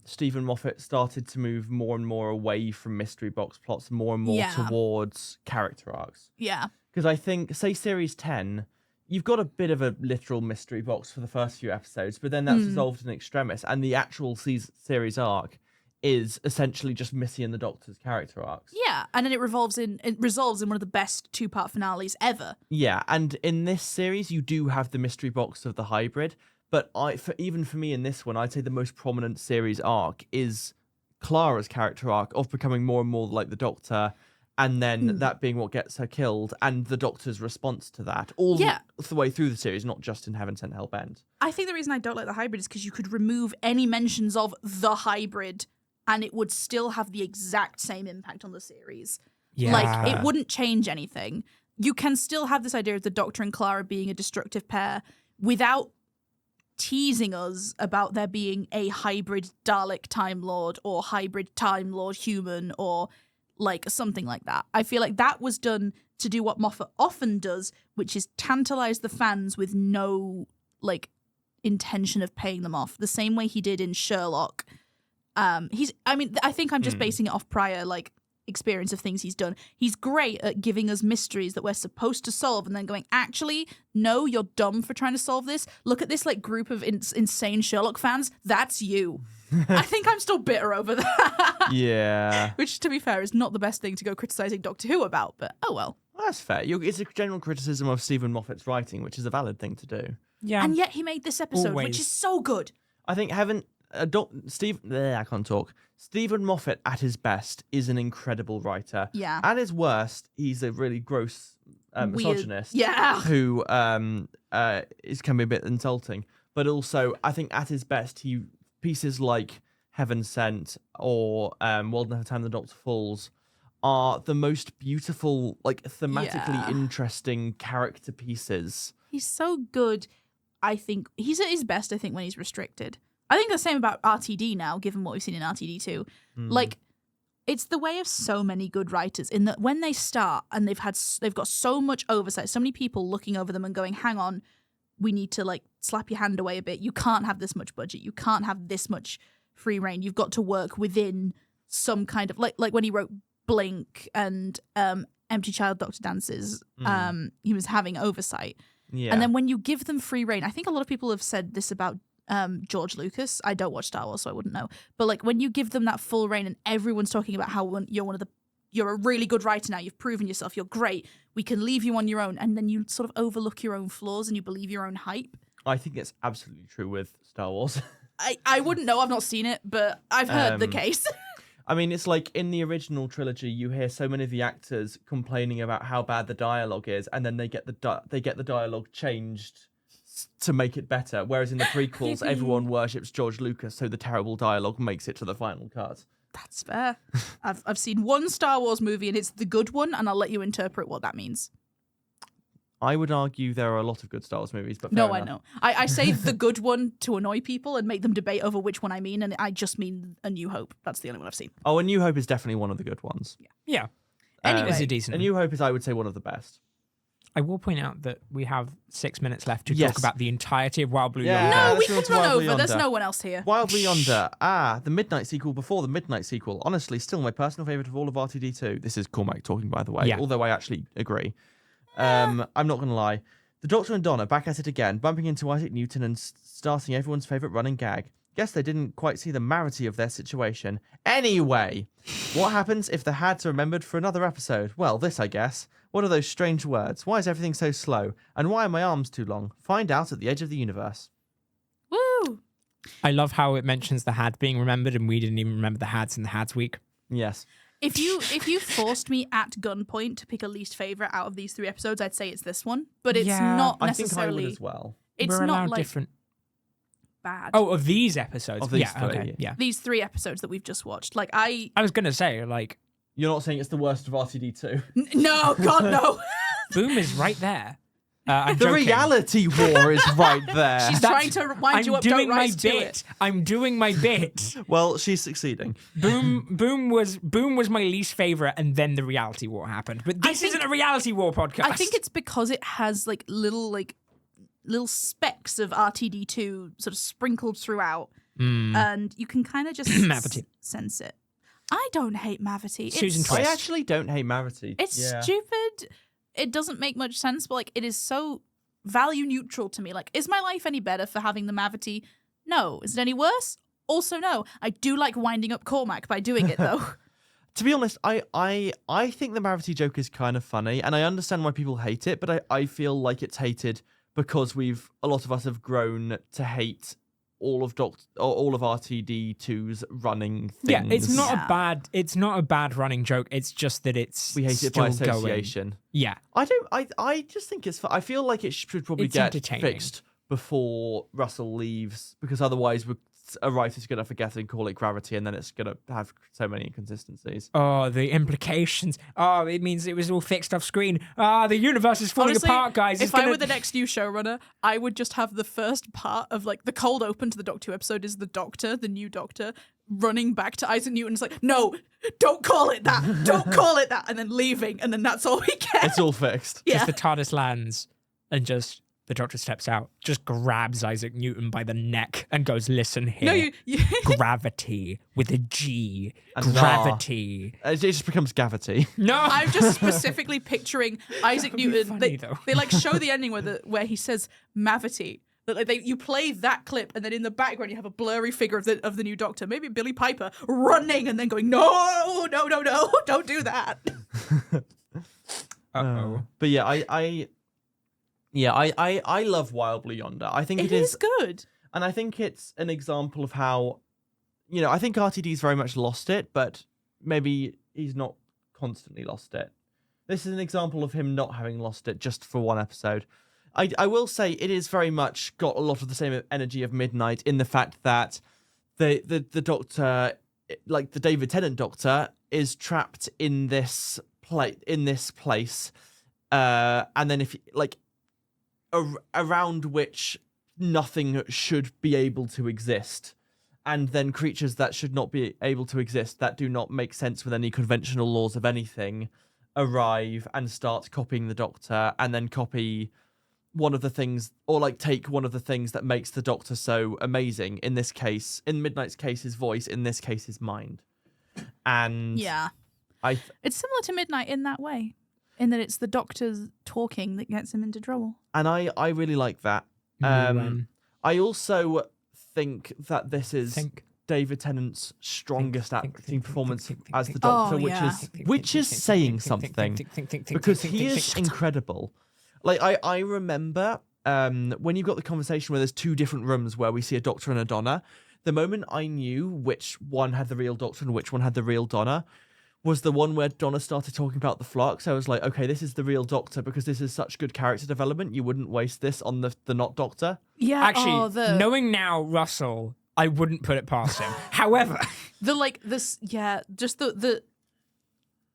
Stephen Moffat started to move more and more away from mystery box plots, more and more Yeah. towards character arcs. Yeah. Because I think, say, Series 10, you've got a bit of a literal mystery box for the first few episodes, but then that's resolved in extremis, and the actual series arc is essentially just Missy and the Doctor's character arcs. Yeah, and then it resolves in one of the best 2-part finales ever. Yeah, and in this series, you do have the mystery box of the hybrid, but even for me in this one, I'd say the most prominent series arc is Clara's character arc of becoming more and more like the Doctor, and then that being what gets her killed, and the Doctor's response to that, all the way through the series, not just in Heaven Sent, Hell Bent. I think the reason I don't like the hybrid is because you could remove any mentions of the hybrid and it would still have the exact same impact on the series. Yeah. Like, it wouldn't change anything. You can still have this idea of the Doctor and Clara being a destructive pair without teasing us about there being a hybrid Dalek Time Lord or hybrid Time Lord human or like something like that. I feel like that was done to do what Moffat often does, which is tantalize the fans with no like intention of paying them off. The same way he did in Sherlock. I think I'm just basing it off prior like experience of things he's done. He's great at giving us mysteries that we're supposed to solve and then going, actually, no, you're dumb for trying to solve this. Look at this like group of insane Sherlock fans. That's you. I think I'm still bitter over that. Yeah. Which, to be fair, is not the best thing to go criticizing Doctor Who about, but oh well. That's fair. It's a general criticism of Stephen Moffat's writing, which is a valid thing to do. Yeah. And yet he made this episode, which Always. is so good. I think I can't talk. Stephen Moffat at his best is an incredible writer. Yeah. At his worst, he's a really gross Weird. misogynist. Yeah. Who can be a bit insulting. But also, I think at his best, pieces like Heaven Sent or World Never Time the Doctor Falls are the most beautiful, like thematically interesting character pieces. He's so good. I think he's at his best, I think, when he's restricted. I think the same about RTD now, given what we've seen in RTD2. Like, it's the way of so many good writers in that when they start and they've got so much oversight, so many people looking over them and going, hang on, we need to like slap your hand away a bit. You can't have this much budget. You can't have this much free reign. You've got to work within some kind of like when he wrote Blink and Empty Child Doctor Dances, he was having oversight. Yeah. And then when you give them free reign, I think a lot of people have said this about George Lucas. I don't watch Star Wars, so I wouldn't know. But like when you give them that full reign and everyone's talking about how you're a really good writer now, you've proven yourself, you're great, we can leave you on your own, and then you sort of overlook your own flaws and you believe your own hype. I think it's absolutely true with Star Wars. I wouldn't know, I've not seen it, but I've heard the case. I mean, it's like in the original trilogy, you hear so many of the actors complaining about how bad the dialogue is, and then they get the dialogue changed to make it better. Whereas in the prequels, everyone worships George Lucas, so the terrible dialogue makes it to the final cut. That's fair. I've seen one Star Wars movie and it's the good one, and I'll let you interpret what that means. I would argue there are a lot of good Star Wars movies, but No, fair I enough. know. I say the good one to annoy people and make them debate over which one I mean, and I just mean A New Hope. That's the only one I've seen. Oh, A New Hope is definitely one of the good ones. Yeah. Anyway. It's a decent A New Hope is, I would say, one of the best. I will point out that we have 6 minutes left to Yes. talk about the entirety of Wild Blue Yeah. Yonder. No, we let's can go on to run Wild Blue over. There's Yonder. no one else here. Wild Blue Yonder. The Midnight sequel before the Midnight sequel. Honestly, still my personal favourite of all of RTD2. This is Cormac talking, by the way, Yeah. although I actually agree. I'm not going to lie. The Doctor and Donna back at it again, bumping into Isaac Newton and starting everyone's favourite running gag. Guess they didn't quite see the marity of their situation. Anyway, what happens if the Hads are remembered for another episode? Well, this, I guess. What are those strange words? Why is everything so slow? And why are my arms too long? Find out at the edge of the universe. Woo! I love how it mentions the Had being remembered, and we didn't even remember the Hads in the Hads week. Yes. If you forced me at gunpoint to pick a least favorite out of these 3 episodes, I'd say it's this one. But it's Yeah. not I think I necessarily. would as well. It's We're not allowed like different. bad. Oh, of these episodes. Of these yeah. 3, Okay. Yeah. These 3 episodes that we've just watched. Like I I was gonna say, like, You're not saying it's the worst of RTD2. no, God no. Boom is right there. I'm The joking. reality war is right there. She's trying to wind you up. Don't doing my rise to bit. it. I'm doing my bit. Well, she's succeeding. Boom was my least favorite, and then the reality war happened. But this think- isn't a reality war podcast. I think it's because it has like little specks of RTD2 sort of sprinkled throughout, and you can kind of just Mavity. sense it. I don't hate Mavity. Susan It's, Twist. I actually don't hate Marity. it's Yeah. stupid. It doesn't make much sense, but like it is so value neutral to me. Like, is my life any better for having the Mavity? No. Is it any worse? Also, no. I do like winding up Cormac by doing it though. To be honest, I think the Marity joke is kind of funny, and I understand why people hate it, but I feel like it's hated because a lot of us have grown to hate all of RTD2's running things. Yeah, it's not Yeah. a bad running joke. It's just that it's We hate it by still going. association. Yeah. I just think it's. I feel like it should probably It's get entertaining. fixed before Russell leaves, because otherwise a writer's going to forget and call it Gravity, and then it's going to have so many inconsistencies. Oh, the implications. Oh, it means it was all fixed off screen. Ah, the universe is falling Honestly, apart, guys. if I were the next new showrunner, I would just have the first part of like the cold open to the Doctor Who episode is the Doctor, the new Doctor, running back to Isaac Newton. It's like, no, don't call it that. Don't call it that. And then leaving. And then that's all we get. It's all fixed. Yeah. Just the TARDIS lands and just the Doctor steps out, just grabs Isaac Newton by the neck and goes, listen here. No, you Gravity with a G. And Gravity. It just becomes Gavity. No. I'm just specifically picturing Isaac That would be Newton. funny, though. They like show the ending where he says Mavity. That like you play that clip, and then in the background you have a blurry figure of the new Doctor, maybe Billy Piper, running and then going, no, don't do that. Uh-oh. But yeah, I love Wild Blue Yonder. I think It is good. and I think it's an example of how, I think RTD's very much lost it, but maybe he's not constantly lost it. This is an example of him not having lost it just for one episode. I will say it is very much got a lot of the same energy of Midnight in the fact that the Doctor, like the David Tennant Doctor, is trapped in this place, and then if like around which nothing should be able to exist, and then creatures that should not be able to exist, that do not make sense with any conventional laws of anything, arrive and start copying the Doctor, and then copy one of the things, or like take one of the things that makes the Doctor so amazing. In this case, in Midnight's case, his voice. In this case, his mind. And Yeah. It's similar to Midnight in that way, in that it's the Doctor's talking that gets him into trouble. And I really like that. I also think that this is David Tennant's strongest acting performance as the Doctor, which is saying something, because he is incredible. Like I remember when you got the conversation where there's 2 different rooms where we see a Doctor and a Donna. The moment I knew which one had the real Doctor and which one had the real Donna was the one where Donna started talking about the flux. I was like, okay, this is the real Doctor, because this is such good character development. You wouldn't waste this on the not Doctor. Yeah. Actually, knowing now Russell, I wouldn't put it past him. However, just the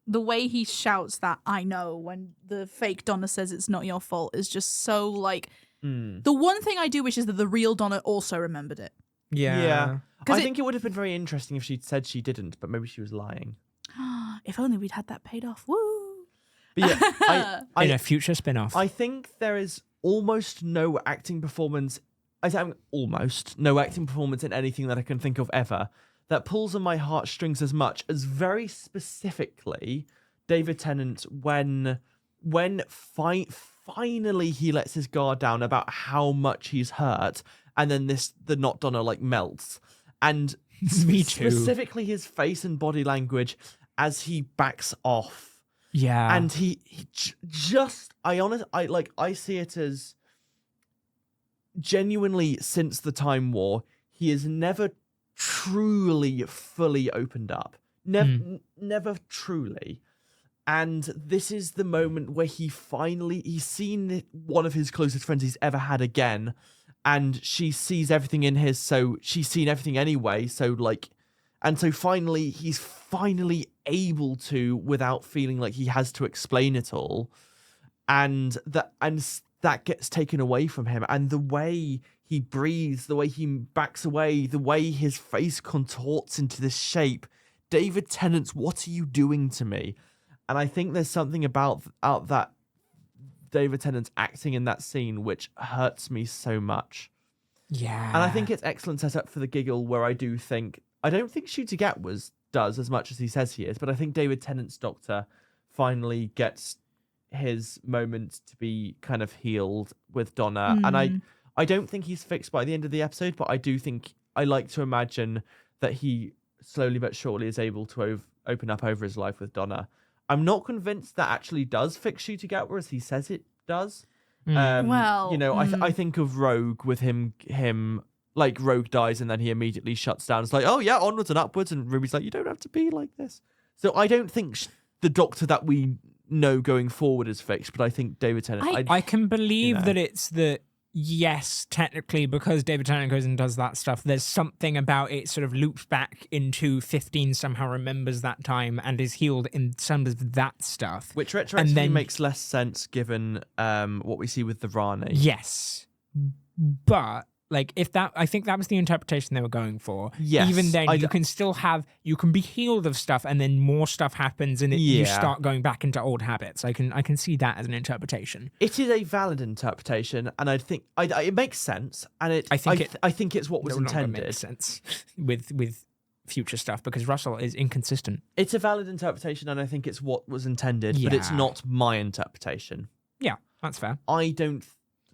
the way he shouts that "I know" when the fake Donna says it's not your fault is just so like. The one thing I do wish is that the real Donna also remembered it. Yeah. I It- think it would have been very interesting if she'd said she didn't, but maybe she was lying. If only we'd had that paid off. Woo! But yeah, In a future spin-off. I think there is almost no acting performance. I say almost no acting performance in anything that I can think of ever that pulls on my heartstrings as much as very specifically David Tennant when finally he lets his guard down about how much he's hurt, and then the not Donna like melts, and Me too. specifically his face and body language as he backs off. Yeah. And he just I see it as genuinely since the Time War, he has never truly fully opened up. Never truly. And this is the moment where he's seen one of his closest friends he's ever had again, and she sees everything in his, so she's seen everything anyway, so finally he's finally able to, without feeling like he has to explain it all, and that gets taken away from him, and the way he breathes, the way he backs away, the way his face contorts into this shape. David Tennant's, what are you doing to me? And I think there's something about that David Tennant's acting in that scene which hurts me so much. Yeah. And I think it's excellent setup for the giggle, where I don't think Ncuti Gatwas does as much as he says he is, but I think David Tennant's Doctor finally gets his moment to be kind of healed with Donna. And I don't think he's fixed by the end of the episode, but I do think, I like to imagine that he slowly but surely is able to open up over his life with Donna. I'm not convinced that actually does fix Ncuti Gatwa as he says it does. I think of Rogue with him like Rogue dies and then he immediately shuts down. It's like, oh yeah, onwards and upwards, and Ruby's like, you don't have to be like this. So I don't think the Doctor that we know going forward is fixed, but I think David Tennant. I can believe that it's the yes, technically, because David Tennant goes and does that stuff. There's something about it sort of loops back into 15, somehow remembers that time and is healed in some of that stuff, which retroactively makes less sense given what we see with the Rani. Yes, but like I think that was the interpretation they were going for. Yes, even then you can be healed of stuff and then more stuff happens and you start going back into old habits. I can see that as an interpretation. It is a valid interpretation, and I think it makes sense, and I think it's what was intended. Makes sense with future stuff because Russell is inconsistent. It's a valid interpretation, and I think it's what was intended, but it's not my interpretation. Yeah, that's fair. I don't.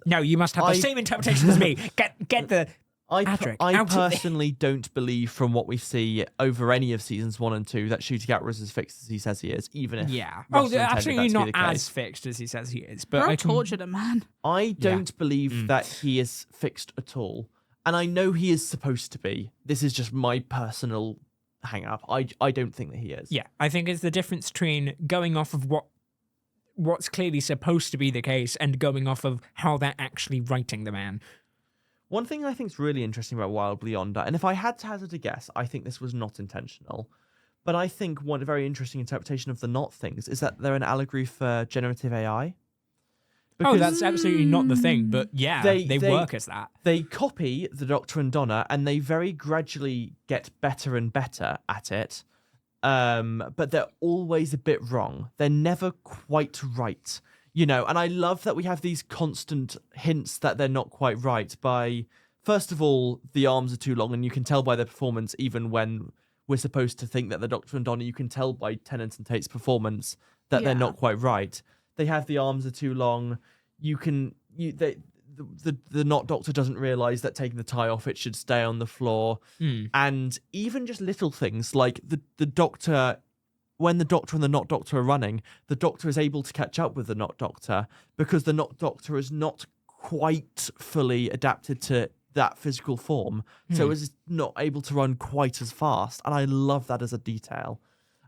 No, you must have the same interpretation as me. Get the Adric I personally don't believe from what we see over any of seasons 1 and 2 that Ncuti Gatwa is as fixed as he says he is, even if Russell absolutely that to not be the as case. fixed as he says he is. But tortured a man. I don't believe that he is fixed at all, and I know he is supposed to be. This is just my personal hang-up. I don't think that he is. Yeah, I think it's the difference between going off of what's clearly supposed to be the case and going off of how they're actually writing the man. One thing I think is really interesting about Wild Blue Yonder, and if I had to hazard a guess, I think this was not intentional, but I think one very interesting interpretation of the not things is that they're an allegory for generative AI. Because that's absolutely not the thing, but yeah, they work as that. They copy the Doctor and Donna, and they very gradually get better and better at it. But they're always a bit wrong. They're never quite right, and I love that we have these constant hints that they're not quite right by, first of all, the arms are too long, and you can tell by their performance, even when we're supposed to think that the Doctor and Donna, you can tell by Tennant and Tate's performance that they're not quite right. They have the arms are too long. The not Doctor doesn't realise that taking the tie off, it should stay on the floor. And even just little things like the Doctor, when the Doctor and the not Doctor are running, the Doctor is able to catch up with the not Doctor because the not Doctor is not quite fully adapted to that physical form, so is not able to run quite as fast. And I love that as a detail.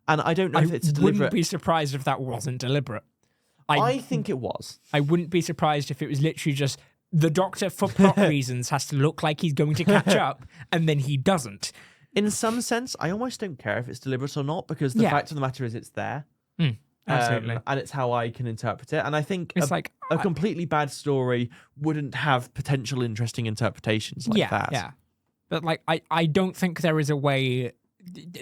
And I don't know if it's deliberate. I wouldn't be surprised if that wasn't deliberate. I think it was. I wouldn't be surprised if it was literally just the Doctor, for plot reasons, has to look like he's going to catch up, and then he doesn't. In some sense, I almost don't care if it's deliberate or not, because the fact of the matter is it's there. Absolutely. And it's how I can interpret it. And I think It's like a completely bad story wouldn't have potential interesting interpretations like that. Yeah. But like, I don't think there is a way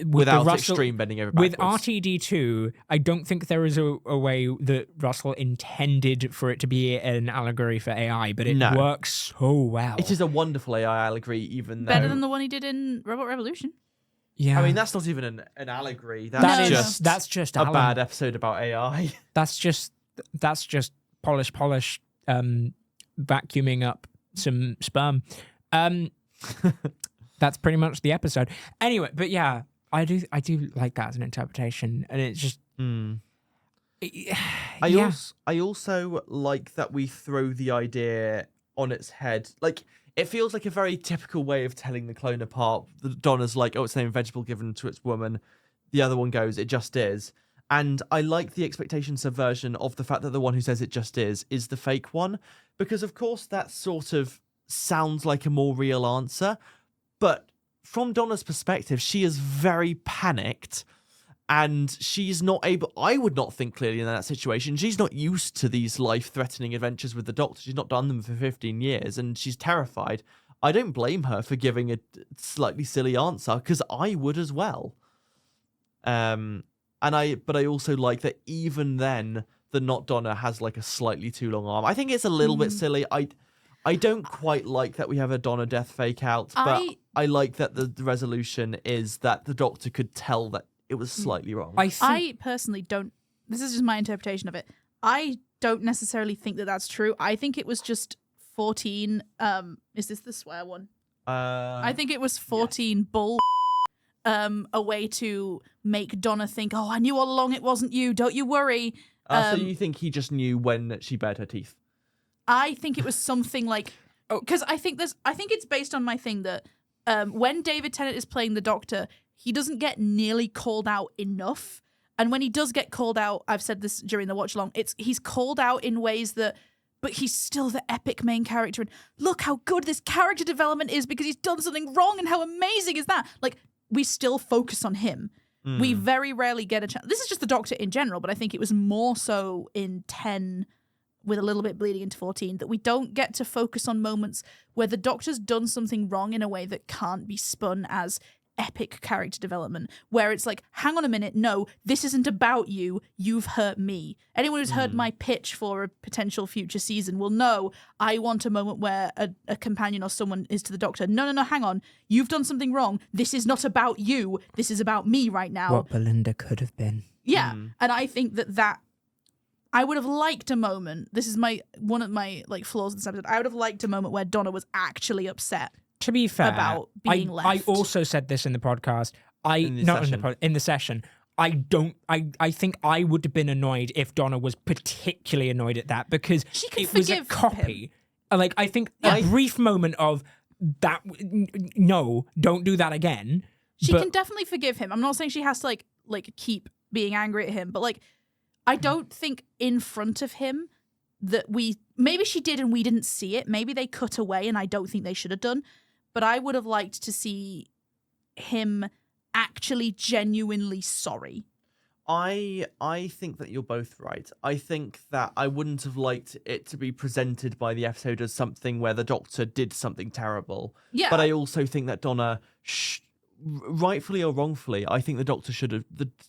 Without the extreme bending over with backwards. RTD2. I don't think there is a way that Russell intended for it to be an allegory for AI, but it No. works so well. It is a wonderful AI allegory, even though... Better than the one he did in Robot Revolution. Yeah, I mean, that's not even an allegory. That's That is just that's just a Alan. bad episode about AI. That's just polish, vacuuming up some sperm. That's pretty much the episode. Anyway, but yeah, I do like that as an interpretation, and it's just. I also like that we throw the idea on its head. Like, it feels like a very typical way of telling the clone apart. Donna's like, oh, it's the name vegetable given to its woman. The other one goes, it just is. And I like the expectation subversion of the fact that the one who says it just is the fake one. Because, of course, that sort of sounds like a more real answer. But from Donna's perspective, she is very panicked. And she's not able... I would not think clearly in that situation. She's not used to these life-threatening adventures with the Doctor. She's not done them for 15 years, and she's terrified. I don't blame her for giving a slightly silly answer, because I would as well. But I also like that even then, the Not Donna has like a slightly too long arm. I think it's a little bit silly. I don't quite like that we have a Donna death fake out, but I like that the resolution is that the Doctor could tell that it was slightly wrong. I personally don't. This is just my interpretation of it. I don't necessarily think that that's true. I think it was just 14. Is this the swear one? I think it was 14 bull. A way to make Donna think, oh, I knew all along it wasn't you. Don't you worry. So you think he just knew when she bared her teeth? I think it was something like, because I think it's based on my thing that when David Tennant is playing the Doctor, he doesn't get nearly called out enough. And when he does get called out, I've said this during the watch along, he's called out in ways that, but he's still the epic main character. And look how good this character development is because he's done something wrong, and how amazing is that? Like, we still focus on him. We very rarely get a chance. This is just the Doctor in general, but I think it was more so in 10 with a little bit bleeding into 14 that we don't get to focus on moments where the Doctor's done something wrong in a way that can't be spun as epic character development, where it's like, hang on a minute, no, this isn't about you, you've hurt me. Anyone who's heard my pitch for a potential future season will know I want a moment where a companion or someone is to the Doctor, no, hang on, you've done something wrong, this is not about you, this is about me right now. What Belinda could have been. Yeah, and I think that I would have liked a moment, this is one of my like flaws in this episode, I would have liked a moment where Donna was actually upset. To be fair, about being I left. also said this in the podcast. In the session. I think I would have been annoyed if Donna was particularly annoyed at that, because She can it was a forgive copy. Like, I think a brief moment of that. No, don't do that again. She can definitely forgive him. I'm not saying she has to like keep being angry at him, but like, I don't think in front of him that maybe she did and we didn't see it. Maybe they cut away, and I don't think they should have done. But I would have liked to see him actually genuinely sorry. I think that you're both right. I think that I wouldn't have liked it to be presented by the episode as something where the Doctor did something terrible. Yeah. But I also think that Donna, rightfully or wrongfully, I think the Doctor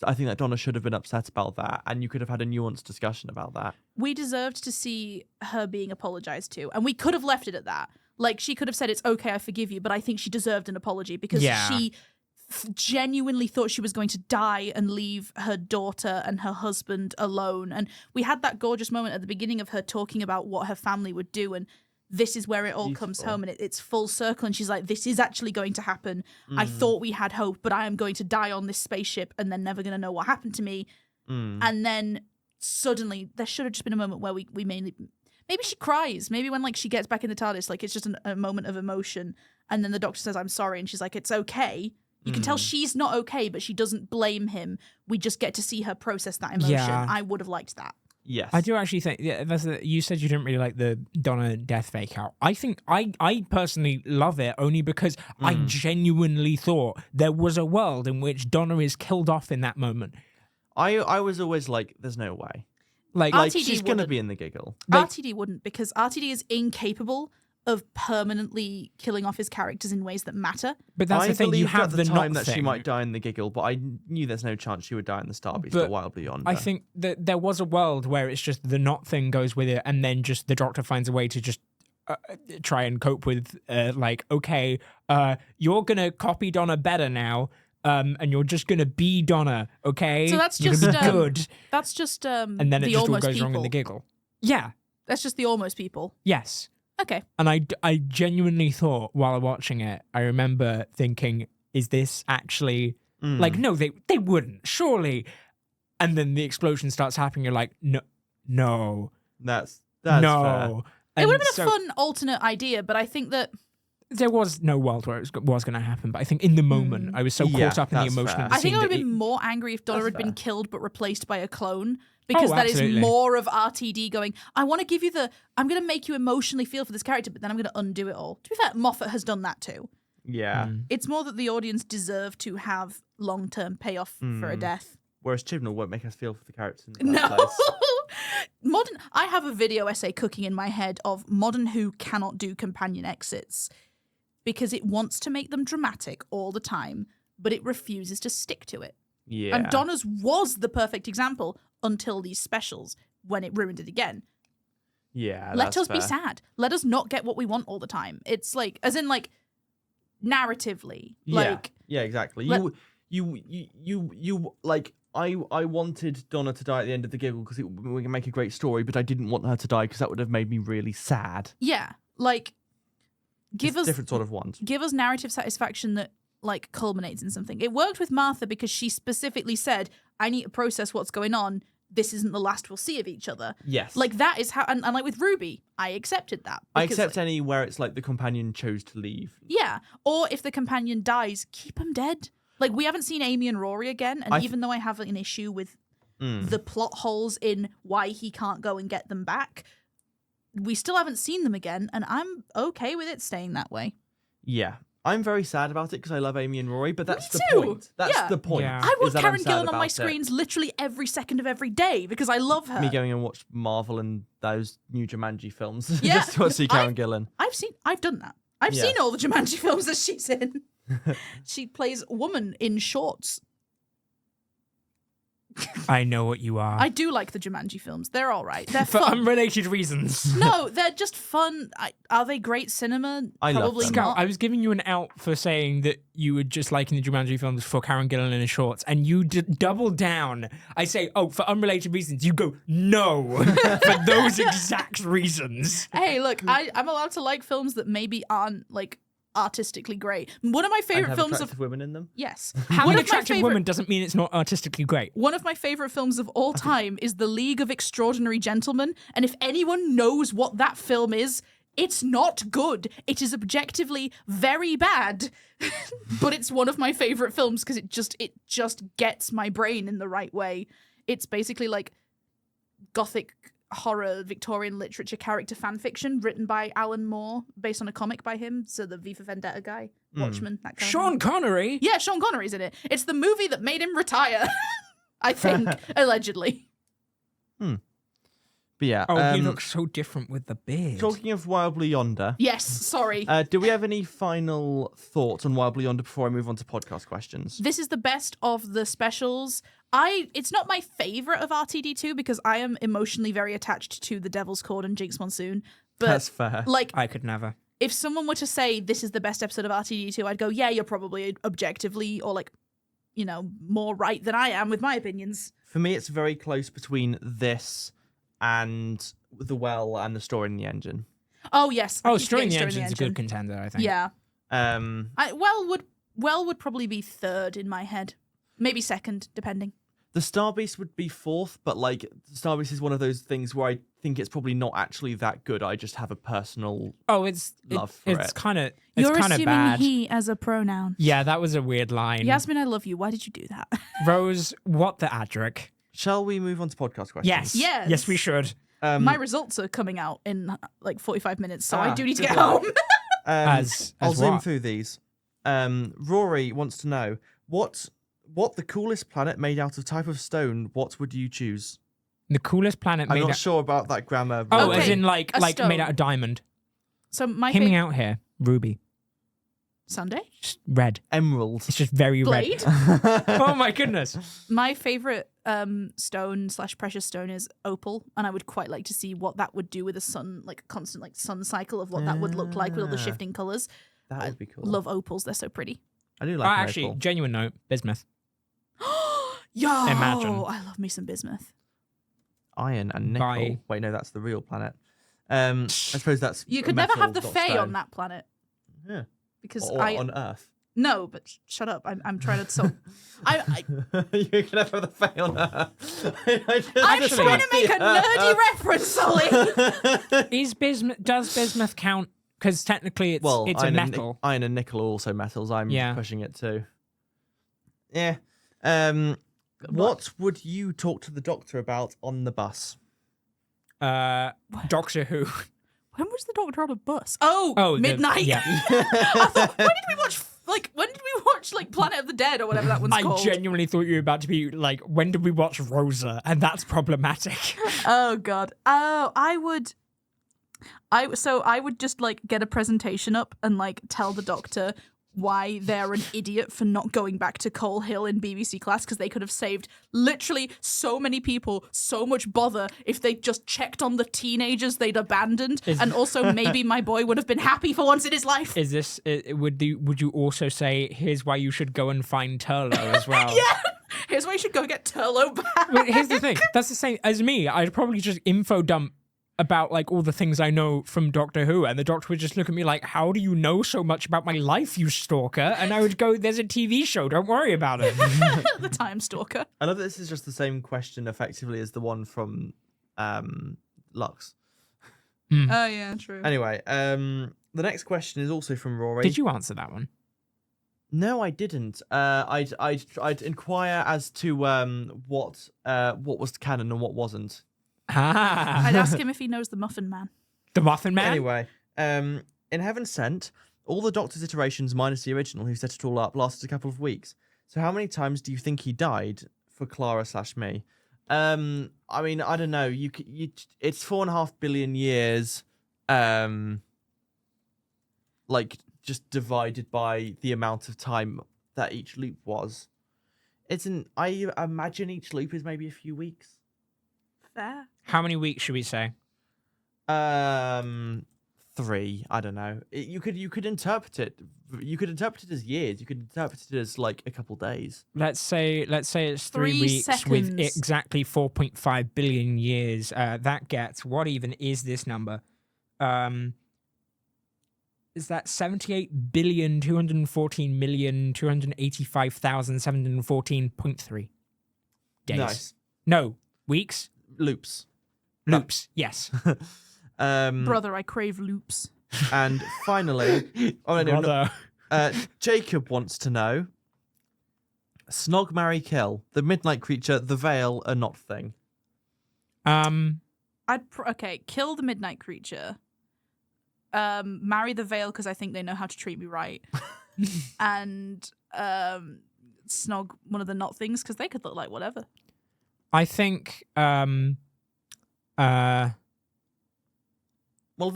I think that Donna should have been upset about that, and you could have had a nuanced discussion about that. We deserved to see her being apologized to, and we could have left it at that. Like, she could have said, it's okay, I forgive you, but I think she deserved an apology because she genuinely thought she was going to die and leave her daughter and her husband alone. And we had that gorgeous moment at the beginning of her talking about what her family would do, and this is where it all comes home, and it's full circle, and she's like, this is actually going to happen. I thought we had hope, but I am going to die on this spaceship and they're never going to know what happened to me. And then suddenly there should have just been a moment where we mainly... Maybe she cries. Maybe when like she gets back in the TARDIS, like it's just a moment of emotion, and then the Doctor says, I'm sorry, and she's like, it's okay. You can tell she's not okay, but she doesn't blame him. We just get to see her process that emotion. Yeah. I would have liked that. Yes. I do actually think, you said you didn't really like the Donna death fake out. I think I personally love it only because I genuinely thought there was a world in which Donna is killed off in that moment. I was always like, there's no way. Like, Like, RTD she's going to wouldn't. be in the giggle. RTD wouldn't, because RTD is incapable of permanently killing off his characters in ways that matter. but that's I the thing. You believed have at the the time not that she thing. might die in the giggle, but I knew there's no chance she would die in the Star Beast But or Wild Blue Yonder. I think that there was a world where it's just the not thing goes with it, and then just the Doctor finds a way to just try and cope with, like, okay, you're gonna copy Donna better now, and you're just gonna be Donna, okay? So that's You're just, gonna be good, That's just and then it the just all almost goes people. wrong in the giggle. Yeah, That's just the almost people. yes. Okay. And I genuinely thought while watching it, I remember thinking, is this actually like, no, they wouldn't, surely. And then the explosion starts happening. You're like, no, that's no. It would have And been a fun alternate idea, but I think that there was no world where it was going to happen. But I think in the moment, I was so Yeah, caught up in the that's emotion fair. of the I think scene I would have that been more angry if Donna That's had been fair. killed but replaced by a clone, because that is absolutely. more of RTD going, I want to give you I'm going to make you emotionally feel for this character, but then I'm going to undo it all. To be fair, Moffat has done that too. Yeah. It's more that the audience deserve to have long-term payoff for a death. Whereas Chibnall won't make us feel for the characters in the No. first place. I have a video essay cooking in my head of Modern Who cannot do companion exits because it wants to make them dramatic all the time, but it refuses to stick to it. Yeah. And Donna's was the perfect example until these specials, when it ruined it again. Yeah. Let that's us be fair. sad. Let us not get what we want all the time. It's like, as in, like, narratively. Like, Yeah, exactly. let- You like I wanted Donna to die at the end of the giggle because we can make a great story, but I didn't want her to die because that would have made me really sad. yeah, like, give It's us different sort of ones. give us narrative satisfaction that like culminates in something. It worked with Martha because she specifically said, I need to process what's going on. This isn't the last we'll see of each other. Yes. Like that is how, and like with Ruby, I accepted that. I because, accept like, any where it's like the companion chose to leave. yeah, or if the companion dies, keep him dead. Like we haven't seen Amy and Rory again, and even though I have an issue with the plot holes in why he can't go and get them back, we still haven't seen them again, and I'm okay with it staying that way. Yeah. I'm very sad about it because I love Amy and Rory, but that's Me the too. point. That's Yeah. the point. Yeah. I is want that I'm Karen sad Gillan on about my it. screens literally every second of every day because I love her. Me going and watch Marvel and those new Jumanji films Yeah, just to see Karen Gillan. I've done that. I've Yeah. seen all the Jumanji films that she's in. She plays a woman in shorts. I know what you are. I do like the Jumanji films. They're all right. They're For fun. unrelated reasons. No, they're just fun. Are they great cinema? I love Probably them. Scout, not. I was giving you an out for saying that you were just liking the Jumanji films for Karen Gillan in the shorts, and you double down. I say, oh, for unrelated reasons. You go, no, for those exact reasons. Hey, look, I'm allowed to like films that maybe aren't like artistically great. One of my And favorite have films attractive women in them. yes, Having one an of my attractive favorite woman doesn't mean it's not artistically great. One of my favorite films of all time is The League of Extraordinary Gentlemen, and if anyone knows what that film is, it's not good. It is objectively very bad, but it's one of my favorite films because it just gets my brain in the right way. It's basically like gothic horror Victorian literature character fan fiction written by Alan Moore based on a comic by him. So the V for Vendetta guy, Watchmen, that kind of Sean thing. Connery? Yeah, Sean Connery's in it. It's the movie that made him retire, I think, allegedly. But yeah. Oh, he looks so different with the beard. Talking of Wild Blue Yonder, Yes, sorry. do we have any final thoughts on Wild Blue Yonder before I move on to podcast questions? This is the best of the specials. It's not my favorite of RTD2 because I am emotionally very attached to The Devil's Cord and Jinx Monsoon. But That's fair. like, I could never. if someone were to say this is the best episode of RTD2, I'd go, yeah, you're probably objectively or like, you know, more right than I am with my opinions. For me, it's very close between this and The Well and The Story in the Engine. Oh yes. I Oh, keep Story in forgetting the Engine's a good contender, I think. Yeah. Um, Well would probably be third in my head. Maybe second, depending. The Star Beast would be fourth, but like the Star Beast is one of those things where I think it's probably not actually that good. I just have a personal Oh, it's love for it's it. kind of You're kind of assuming bad. he as a pronoun. Yeah, that was a weird line. Yasmin, I love you. Why did you do that? Rose, what the Adric? Shall we move on to podcast questions? Yes. Yes. Yes, we should. My results are coming out in like 45 minutes, so I Ah, do need to good get luck. home. As I'll zoom what? through these. Rory wants to know what what the coolest planet made out of type of stone? What would you choose? The coolest planet I'm made not out... sure about that grammar. Oh, Okay, as in like a made stone. out of diamond. So my Hear me favorite out here. Ruby. Sunday Just red. Emerald. It's just very blade. red. Oh my goodness. My favorite stone / precious stone is opal, and I would quite like to see what that would do with a sun, like constant like sun cycle of what that would look like with all the shifting colors. That would be cool. Love opals; they're so pretty. I do like an Actually, opal. genuine note, bismuth. Yo, Imagine. I love me some bismuth. Iron and nickel. Bye. Wait, no, that's the real planet. I suppose that's You could never have the metal, not Fae stone. on that planet Yeah. because Or I on Earth. no, but shut up. I'm trying to solve. I You can never have the Fae on Earth. I'm Actually- trying to make a nerdy reference, Ollie. Does bismuth count? Because technically it's a iron metal. Iron and nickel are also metals. I'm Yeah. pushing it too. Yeah. What would you talk to the doctor about on the bus? Doctor Who. When was the Doctor on a bus? Oh, Oh, midnight. yeah. I thought, when did we watch? When did we watch Planet of the Dead or whatever that one's I called? genuinely thought you were about to be like, when did we watch Rosa? And that's problematic. Oh God. Oh, I would just get a presentation up and tell the doctor why they're an idiot for not going back to Coal Hill in BBC class because they could have saved literally so many people so much bother if they just checked on the teenagers they'd abandoned, and also maybe my boy would have been happy for once in his life. Is this would you also say here's why you should go and find Turlo as well? Yeah. Here's why you should go get Turlo back. But here's the thing. That's the same as me. I'd probably just info dump about all the things I know from Doctor Who, and the doctor would just look at me like, how do you know so much about my life, you stalker? And I would go, there's a TV show, don't worry about it. The Time Stalker. I love that this is just the same question effectively as the one from Lux. Oh yeah, true. Anyway, the next question is also from Rory. Did you answer that one? No, I didn't. I'd inquire as to what was canon and what wasn't. I'd ask him if he knows the Muffin Man. The Muffin Man? Anyway, in Heaven Sent, all the Doctor's iterations minus the original, who set it all up, lasted a couple of weeks. So how many times do you think he died for Clara/me? I mean, I don't know. It's 4.5 billion years, just divided by the amount of time that each loop was. I imagine each loop is maybe a few weeks. Fair. How many weeks should we say? 3. I don't know. You could interpret it. You could interpret it as years. You could interpret it as a couple days. Let's say it's 3 3 weeks with seconds. exactly 4.5 billion years. That gets, what even is this number? Is that 78,214,285,714.3 days? Nice. No, weeks? Loops. Loops, yes. Brother, I crave loops. And finally, Brother. Jacob wants to know: Snog, marry, kill. The midnight creature, the veil, a not thing. Okay, kill the midnight creature. Marry the veil because I think they know how to treat me right, and snog one of the not things because they could look like whatever. I think Well,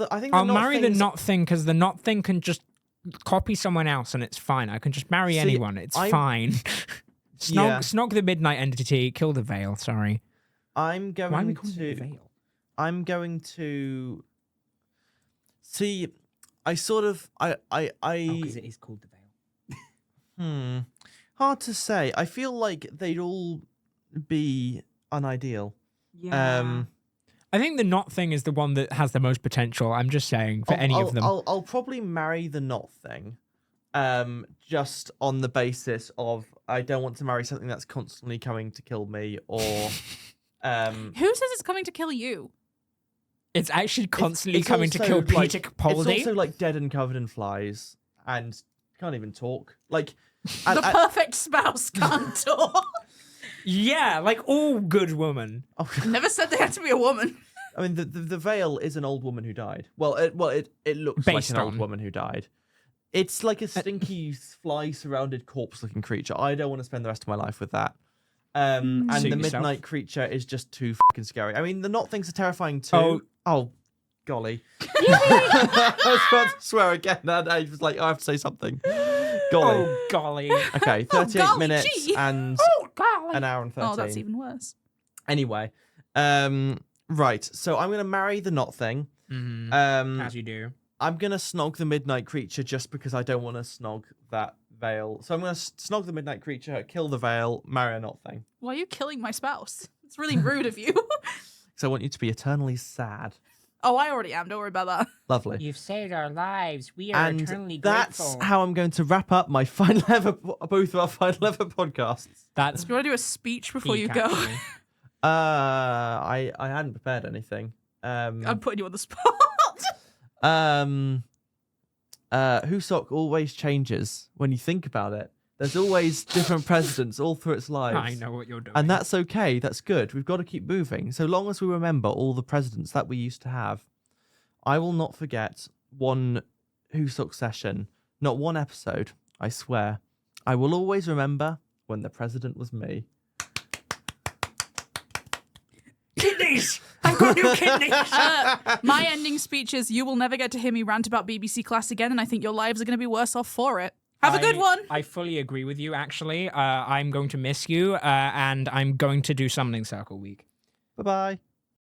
I think I'll marry the not thing because the not thing can just copy someone else and it's fine. I can just marry anyone. It's fine. Snog the midnight entity, kill the veil. Sorry. I'm Why are we going calling it the to. veil? I'm going to. See, I sort of. Because it is called the veil. Hard to say. I feel like they'd all be unideal. Yeah. I think the not thing is the one that has the most potential. I'm just saying for any of them. I'll probably marry the not thing, just on the basis of I don't want to marry something that's constantly coming to kill me, or Who says it's coming to kill you? It's actually constantly it's coming to also, kill Peter Capaldi. It's also dead and covered in flies and can't even talk. The perfect spouse can't talk. Yeah, like all good women. Never said they had to be a woman. I mean, the veil is an old woman who died. Well, it looks Based like an old on. woman who died. It's like a stinky fly-surrounded corpse-looking creature. I don't want to spend the rest of my life with that. And Suit the yourself. midnight creature is just too fucking scary. I mean, the knot things are terrifying too. Oh golly. I was about to swear again, and I was like, I have to say something. Golly. Oh, golly. Okay, 38 golly minutes gee. and Golly. an hour and 13. Oh, that's even worse. Anyway, right. So I'm gonna marry the knot thing. As you do. I'm gonna snog the midnight creature just because I don't want to snog that veil. So I'm gonna snog the midnight creature, kill the veil, marry a knot thing. Why are you killing my spouse? It's really rude of you. So I want you to be eternally sad. Oh, I already am. Don't worry about that. Lovely. You've saved our lives. We are And eternally that's grateful. how I'm going to wrap up my final ever, both of our final ever podcasts. That's Do you want to do a speech before you peak, go? actually. I hadn't prepared anything. I'm putting you on the spot. WhoSoc always changes when you think about it. There's always different presidents all through its lives. I know what you're doing. And that's okay. That's good. We've got to keep moving. So long as we remember all the presidents that we used to have, I will not forget one WhoSoc session, not one episode, I swear. I will always remember when the president was me. Kidneys! I've got new kidneys! My ending speech is, you will never get to hear me rant about BBC Class again, and I think your lives are going to be worse off for it. Have a good one. I fully agree with you, actually. I'm going to miss you, and I'm going to do Summoning Circle Week. Bye-bye.